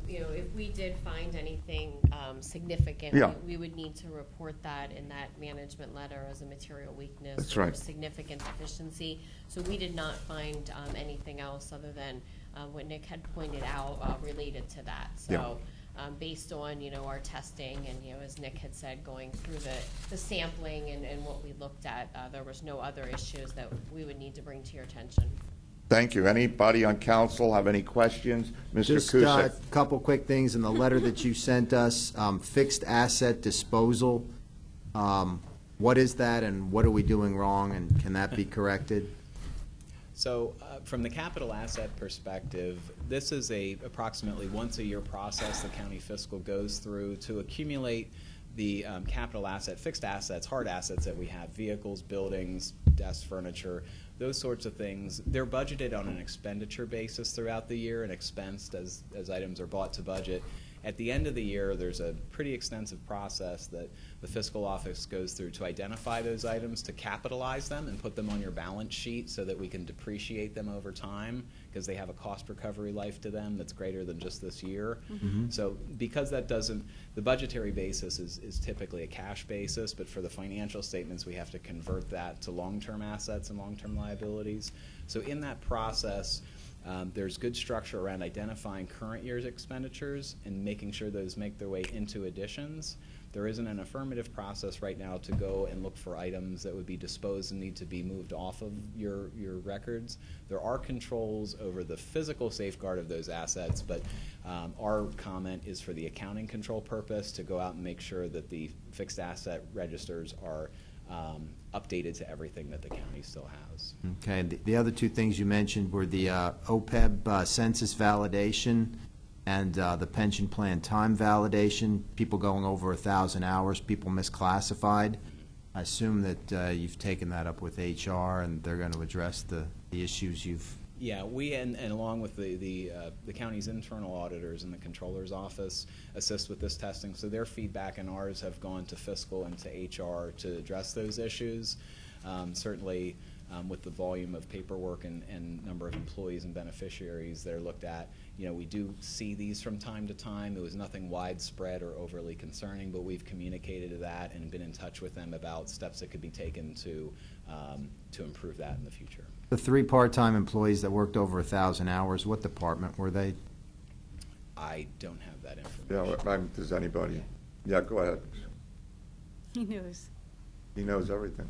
if we did find anything significant, Yeah. we would need to report that in that management letter as a material weakness That's or right. significant deficiency. So we did not find anything else other than what Nick had pointed out related to that. So based on, our testing and, as Nick had said, going through the sampling and what we looked at, there was no other issues that we would need to bring to your attention. Thank you. Anybody on council have any questions? Mr. Just Cusick? a couple quick things in the letter that you sent us. Fixed asset disposal. What is that, and what are we doing wrong, and can that be corrected? So from the capital asset perspective, this is a approximately once-a-year process the county fiscal goes through to accumulate the capital asset, fixed assets, hard assets that we have, vehicles, buildings, desks, furniture, those sorts of things. They're budgeted on an expenditure basis throughout the year and expensed as items are bought to budget. At the end of the year, there's a pretty extensive process that the fiscal office goes through to identify those items, to capitalize them and put them on your balance sheet so that we can depreciate them over time, because they have a cost recovery life to them that's greater than just this year. Mm-hmm. So because that doesn't, the budgetary basis is typically a cash basis, but for the financial statements, we have to convert that to long-term assets and long-term liabilities. So in that process, there's good structure around identifying current year's expenditures and making sure those make their way into additions. There isn't an affirmative process right now to go and look for items that would be disposed and need to be moved off of your records. There are controls over the physical safeguard of those assets, but our comment is for the accounting control purpose to go out and make sure that the fixed asset registers are updated to everything that the county still has. Okay, the other two things you mentioned were the OPEB census validation and the pension plan time validation, people going over 1,000 hours, people misclassified. I assume that you've taken that up with HR and they're going to address the issues you've... Yeah, we and along with the county's internal auditors and the controller's office assist with this testing. So their feedback and ours have gone to fiscal and to HR to address those issues. Certainly, with the volume of paperwork and number of employees and beneficiaries that are looked at, we do see these from time to time. It was nothing widespread or overly concerning, but we've communicated that and been in touch with them about steps that could be taken to improve that in the future. The 3 part-time employees that worked over 1,000 hours, what department were they? I don't have that information. Yeah, does anybody? Yeah, go ahead. He knows. He knows everything.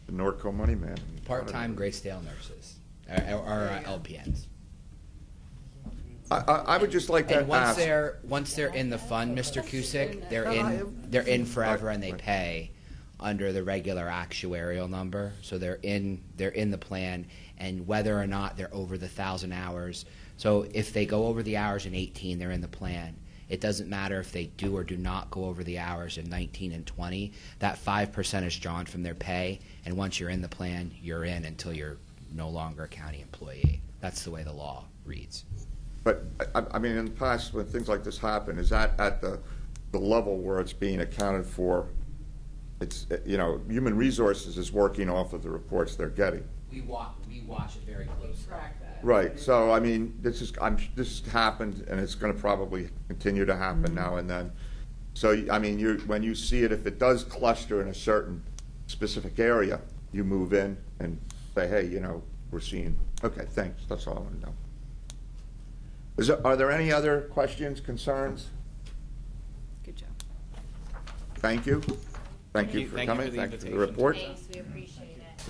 The Norco money man. Part-time Graysdale nurses, or LPNs. I would just like to And once ask. once they're in the fund, Mr. Cusick, they're in forever and they pay under the regular actuarial number. So they're in the plan, and whether or not they're over the 1,000 hours. So if they go over the hours in 18, they're in the plan. It doesn't matter if they do or do not go over the hours in 19 and 20. That 5% is drawn from their pay, and once you're in the plan, you're in until you're no longer a county employee. That's the way the law reads. But, I mean, in the past, when things like this happen, is that at the level where it's being accounted for? It's, Human Resources is working off of the reports they're getting. We watch it very closely. Right, so, I mean, this happened, and it's gonna probably continue to happen now and then. So, I mean, when you see it, if it does cluster in a certain specific area, you move in and say, hey, you know, we're seeing, okay, thanks, that's all I want to know. Are there any other questions, concerns? Good job. Thank you. Thank you for coming, thank you for the report. Thanks, we appreciate it.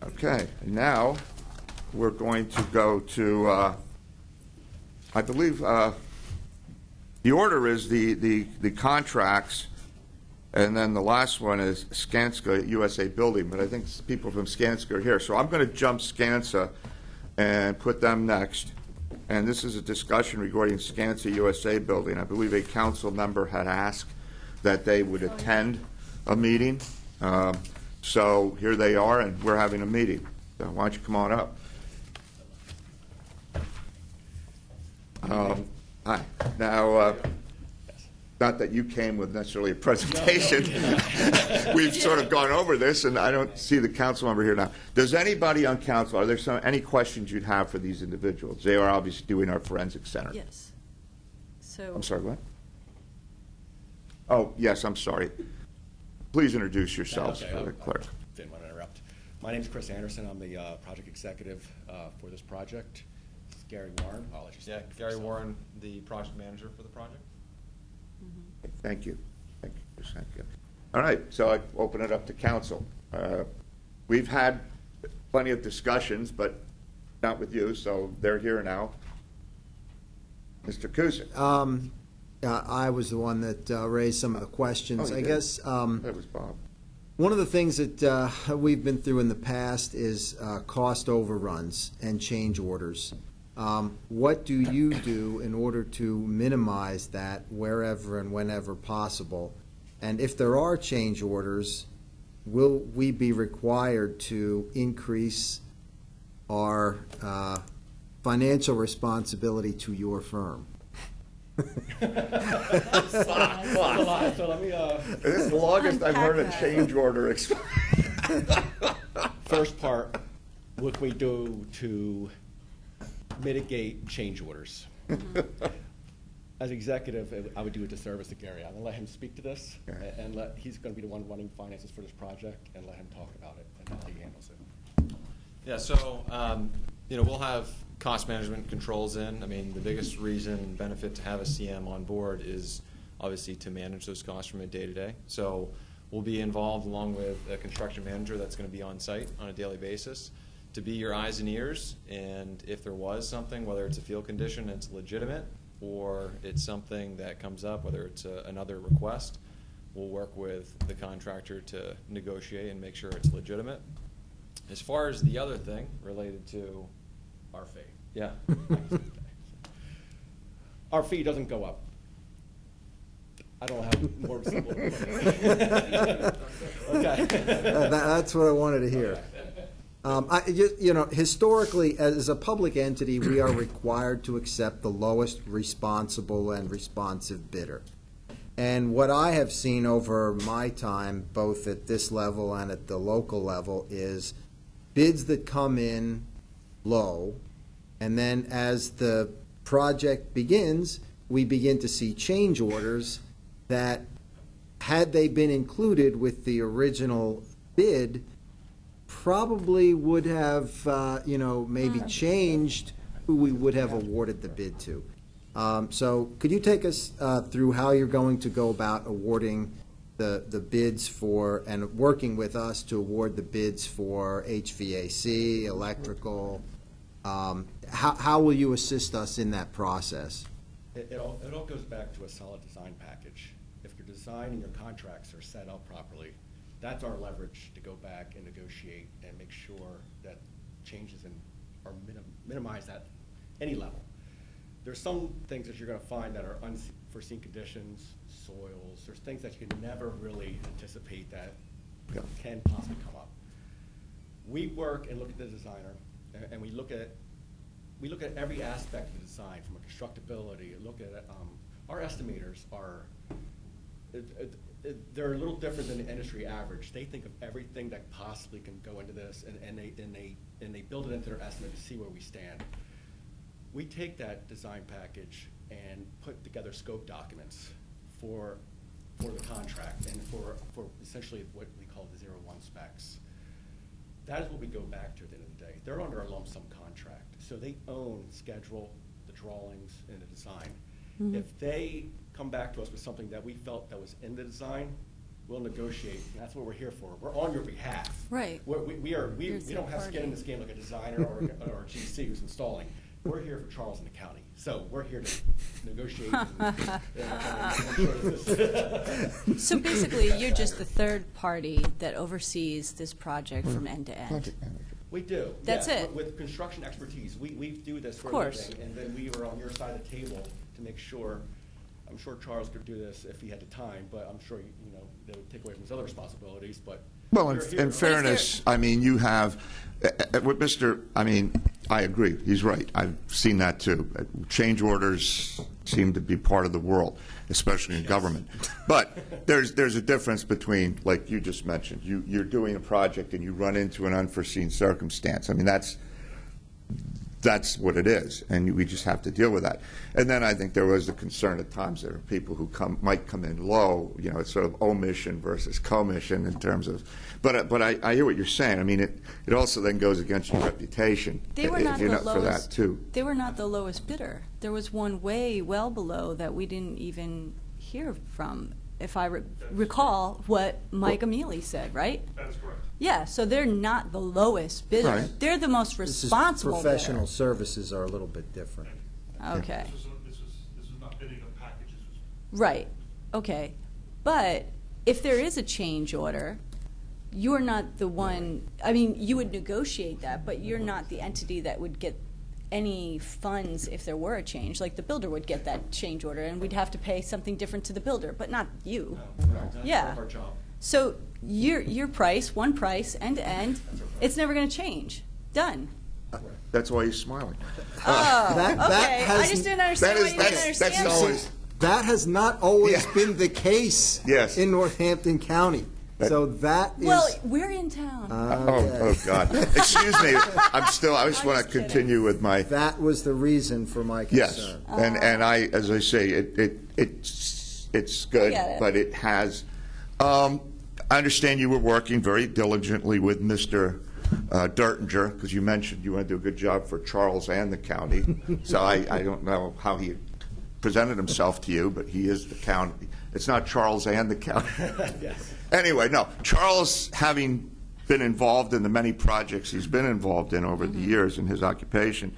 Okay, and now we're going to go to, I believe, the order is the contracts, and then the last one is Skanska USA Building, but I think people from Skanska are here. So I'm going to jump Skanska and put them next. And this is a discussion regarding Skanska USA Building. I believe a council member had asked that they would attend a meeting. So here they are, and we're having a meeting. So why don't you come on up? Hi. Now, not that you came with necessarily a presentation. We've sort of gone over this, and I don't see the council member here now. Does anybody on council, are there any questions you'd have for these individuals? They are obviously doing our forensic center. Yes. So. I'm sorry, what? Oh, yes, I'm sorry. Please introduce yourselves for the clerk. Didn't want to interrupt. My name is Chris Anderson. I'm the project executive for this project. This is Gary Warren. Apologies. Yeah, Gary Warren, the project manager for the project. Thank you. Thank you, Chris. Thank you. All right, so I open it up to council. We've had plenty of discussions, but not with you, so they're here now. Mr. Kusick. I was the one that raised some of the questions. Oh, I guess that was Bob. one of the things that we've been through in the past is cost overruns and change orders. What do you do in order to minimize that wherever and whenever possible? And if there are change orders, will we be required to increase our financial responsibility to your firm? So let me. This is the longest I've heard a change order explained. First part, what we do to mitigate change orders. As executive, I would do a disservice to Gary. I'm going to let him speak to this, and he's going to be the one running finances for this project, and let him talk about it and how he handles it. Yeah, so we'll have cost management controls in. I mean, the biggest reason and benefit to have a CM on board is obviously to manage those costs from a day-to-day. So we'll be involved along with a construction manager that's going to be on site on a daily basis to be your eyes and ears, and if there was something, whether it's a field condition that's legitimate or it's something that comes up, whether it's another request, we'll work with the contractor to negotiate and make sure it's legitimate. As far as the other thing related to our fee. Yeah. Our fee doesn't go up. I don't have more simple. Okay. That's what I wanted to hear. Historically, as a public entity, we are required to accept the lowest responsible and responsive bidder. And what I have seen over my time, both at this level and at the local level, is bids that come in low, and then as the project begins, we begin to see change orders that, had they been included with the original bid, probably would have, maybe changed who we would have awarded the bid to. So could you take us through how you're going to go about awarding the bids for, and working with us to award the bids for HVAC, electrical? How will you assist us in that process? It all goes back to a solid design package. If your design and your contracts are set up properly, that's our leverage to go back and negotiate and make sure that changes are minimized at any level. There's some things that you're going to find that are unforeseen conditions, soils. There's things that you can never really anticipate that can possibly come up. We work and look at the designer, and we look at every aspect of the design, from a constructability. Look at our estimators are. they're a little different than the industry average. They think of everything that possibly can go into this, and they build it into their estimate to see where we stand. We take that design package and put together scope documents for the contract and for essentially what we call the 01 specs. That is what we go back to at the end of the day. They're under a lump sum contract, so they own schedule, the drawings, and the design. Mhm. If they come back to us with something that we felt that was in the design, we'll negotiate, and that's what we're here for. We're on your behalf. Right. We don't have skin in party. this game like a designer or a GC who's installing. We're here for Charles and the county, so we're here to negotiate. So basically, you're just the third party that oversees this project from end to end. Project manager. We do. That's yes, it. With construction expertise, we do this for a course. living, and then we were on your side of the table to make sure. I'm sure Charles could do this if he had the time, but I'm sure they would take away from his other responsibilities. But Well, we're here. in fairness, I mean, you have, with I agree, he's right. I've seen that too. Change orders seem to be part of the world, especially in government. But there's a difference between, like you just mentioned, you're doing a project and you run into an unforeseen circumstance. I mean, that's what it is, and we just have to deal with that. And then I think there was a concern at times there are people who might come in low, it's sort of omission versus commission in terms of, but I hear what you're saying. I mean, it also then goes against your reputation. They were not if you're the not lowest. for that too. They were not the lowest bidder. There was one well below that we didn't even hear from. If I recall what Mike Amelie said, right? That's correct. Yeah, so they're not the lowest bidder. Right. They're the most responsible bidder. Professional services are a little bit different. Okay. This is not bidding of packages. Right. Okay. But if there is a change order, you're not the one, I mean, you would negotiate that, but you're not the entity that would get any funds if there were a change. Like the builder would get that change order, and we'd have to pay something different to the builder, but not you. No, that's Yeah. part of our job. So your price, one price, end to end, it's never going to change. Done. That's why he's smiling. Oh, That okay. I has- just didn't understand why you didn't that's understand. always. That has not always Yeah. been the case Yes. in Northampton County. So that is. Well, we're in town. Oh God! Excuse me. I just want to continue with my. That was the reason for my Yes, concern. and as I say, it's good, get it. but it has. I understand you were working very diligently with Mr. Dertinger, because you mentioned you want to do a good job for Charles and the county. So I don't know how he presented himself to you, but he is the county. It's not Charles and the county. Yes. Anyway, no. Charles, having been involved in the many projects he's been involved in over the years in his occupation,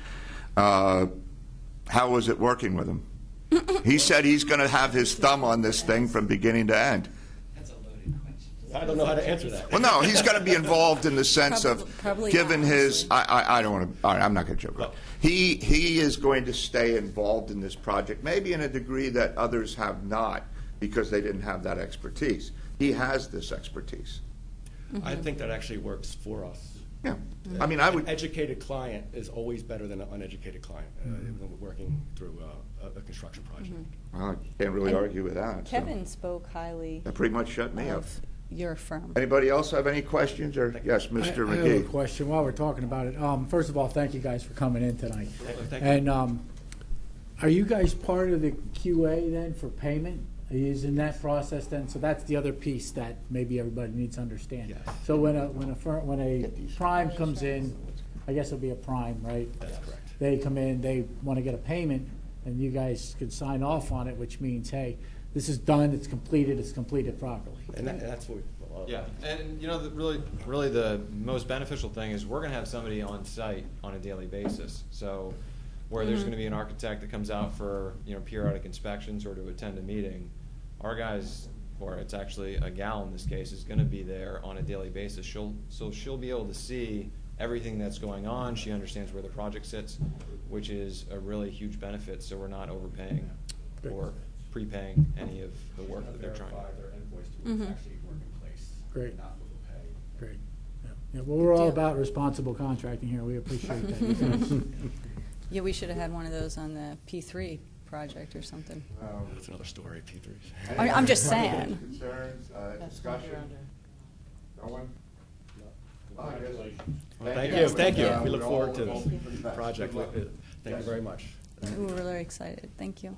how was it working with him? He said he's going to have his thumb on this thing from beginning to end. I don't know how to answer that. Well, no, he's going to be involved in the sense Probably of given not, his. I don't want to. All right, I'm not going to joke. He is going to stay involved in this project, maybe in a degree that others have not, because they didn't have that expertise. He has this expertise. I think that actually works for us. Yeah, I mean, I would. An educated client is always better than an uneducated client when we're working through a construction project. Well, I can't really And argue with that. so. Kevin spoke highly That pretty much shut me up. of your firm. Anybody else have any questions? Or yes, Mr. I have a McGee. question while we're talking about it. First of all, thank you guys for coming in tonight. Thank you. And are you guys part of the QA then for payment? Are you in that process then? So that's the other piece that maybe everybody needs to understand. Yes. So when a prime comes in, I guess it'll be a prime, right? That's correct. They come in, they want to get a payment, and you guys could sign off on it, which means, hey, this is done, it's completed properly. And that's what we. Yeah, and really the most beneficial thing is we're going to have somebody on site on a daily basis. So where there's going to be an architect that comes out for periodic inspections or to attend a meeting, our guys, or it's actually a gal in this case, is going to be there on a daily basis. She'll be able to see everything that's going on. She understands where the project sits, which is a really huge benefit. So we're not overpaying or prepaying any of the work that they're trying. Verify their invoice to what's actually work in place. Great. Not overpay. Great. Yeah, well, we're all about responsible contracting here. We appreciate that. Yeah, we should have had one of those on the P3 project or something. That's another story, P3. I'm just saying. Concerns, discussion? No one? Well, thank you. We look forward to this project. Thank you very much. We're really excited. Thank you.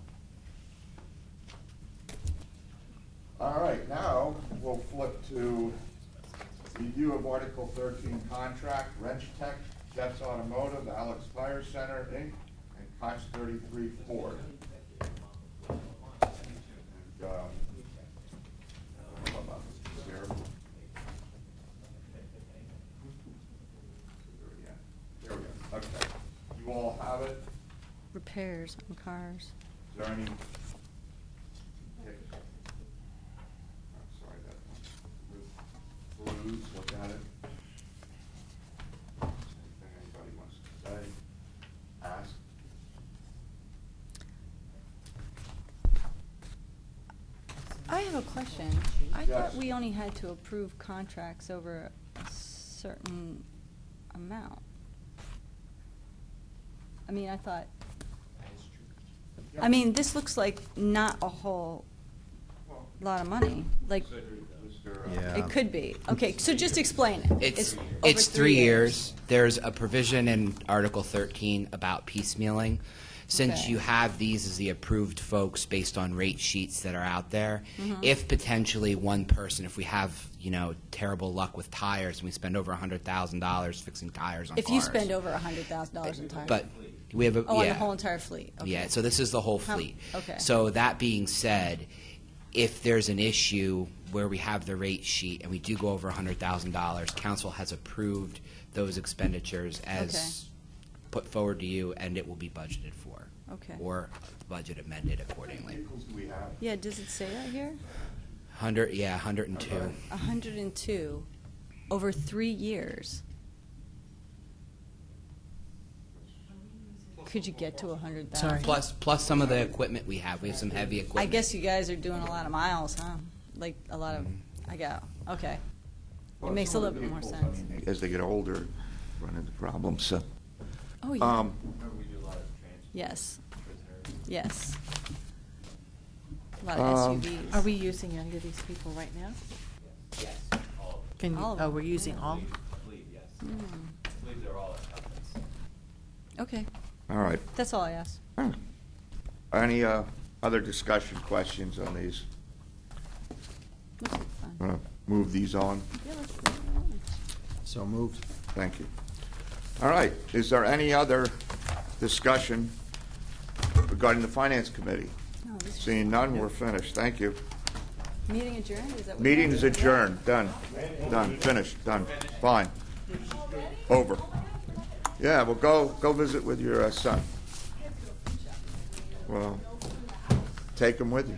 All right, now we'll flip to review of Article 13 contract, Wrench Tech, Jets Automotive, Alex Tire Center, Inc., and Cox 33 Ford. And, there we go. Okay. You all have it? Repairs on cars. Is there any? I'm sorry, that blues, look at it. Anything anybody wants to say? Ask? I have a question. I thought we only had to approve contracts over a certain amount. I mean, I thought, I mean, this looks like not a whole lot of money. Like, it could be. Okay, so just explain it. It's over 3 years. There's a provision in Article 13 about piecemealing. Since Okay. you have these as the approved folks based on rate sheets that are out there, Mhm. if potentially one person, if we have, terrible luck with tires and we spend over $100,000 fixing tires on If cars. you spend over $100,000 in tires. But we have a, Oh, on yeah. the whole entire fleet. Okay. Yeah, so this is the whole How- fleet. okay. So that being said, if there's an issue where we have the rate sheet and we do go over $100,000, council has approved those expenditures as put forward to you, and it will be budgeted for. Okay. Or budget amended accordingly. Vehicles do we have? Yeah, does it say that here? 102. 102 over 3 years. Could you get to 100,000? Plus some of the equipment we have. We have some heavy equipment. I guess you guys are doing a lot of miles, huh? Like a lot of, I got, okay. It makes a little bit more sense. As they get older, run into problems, so. Oh, yeah. Yes. Yes. A lot of SUVs. Are we using any of these people right now? Yes. Can you, All of oh, them. we're using all? Okay, All right. that's all I asked. Any other discussion, questions on these? Looks like fun. Move these on? Yeah, let's do it. So moved. Thank you. All right, is there any other discussion regarding the Finance Committee? No, this is- Seeing none, we're finished. Thank you. Meeting adjourned, is that what? Meeting is adjourned. Done. Done. Finished. Done. Fine. Over. Yeah, well, go visit with your son. Well, take him with you.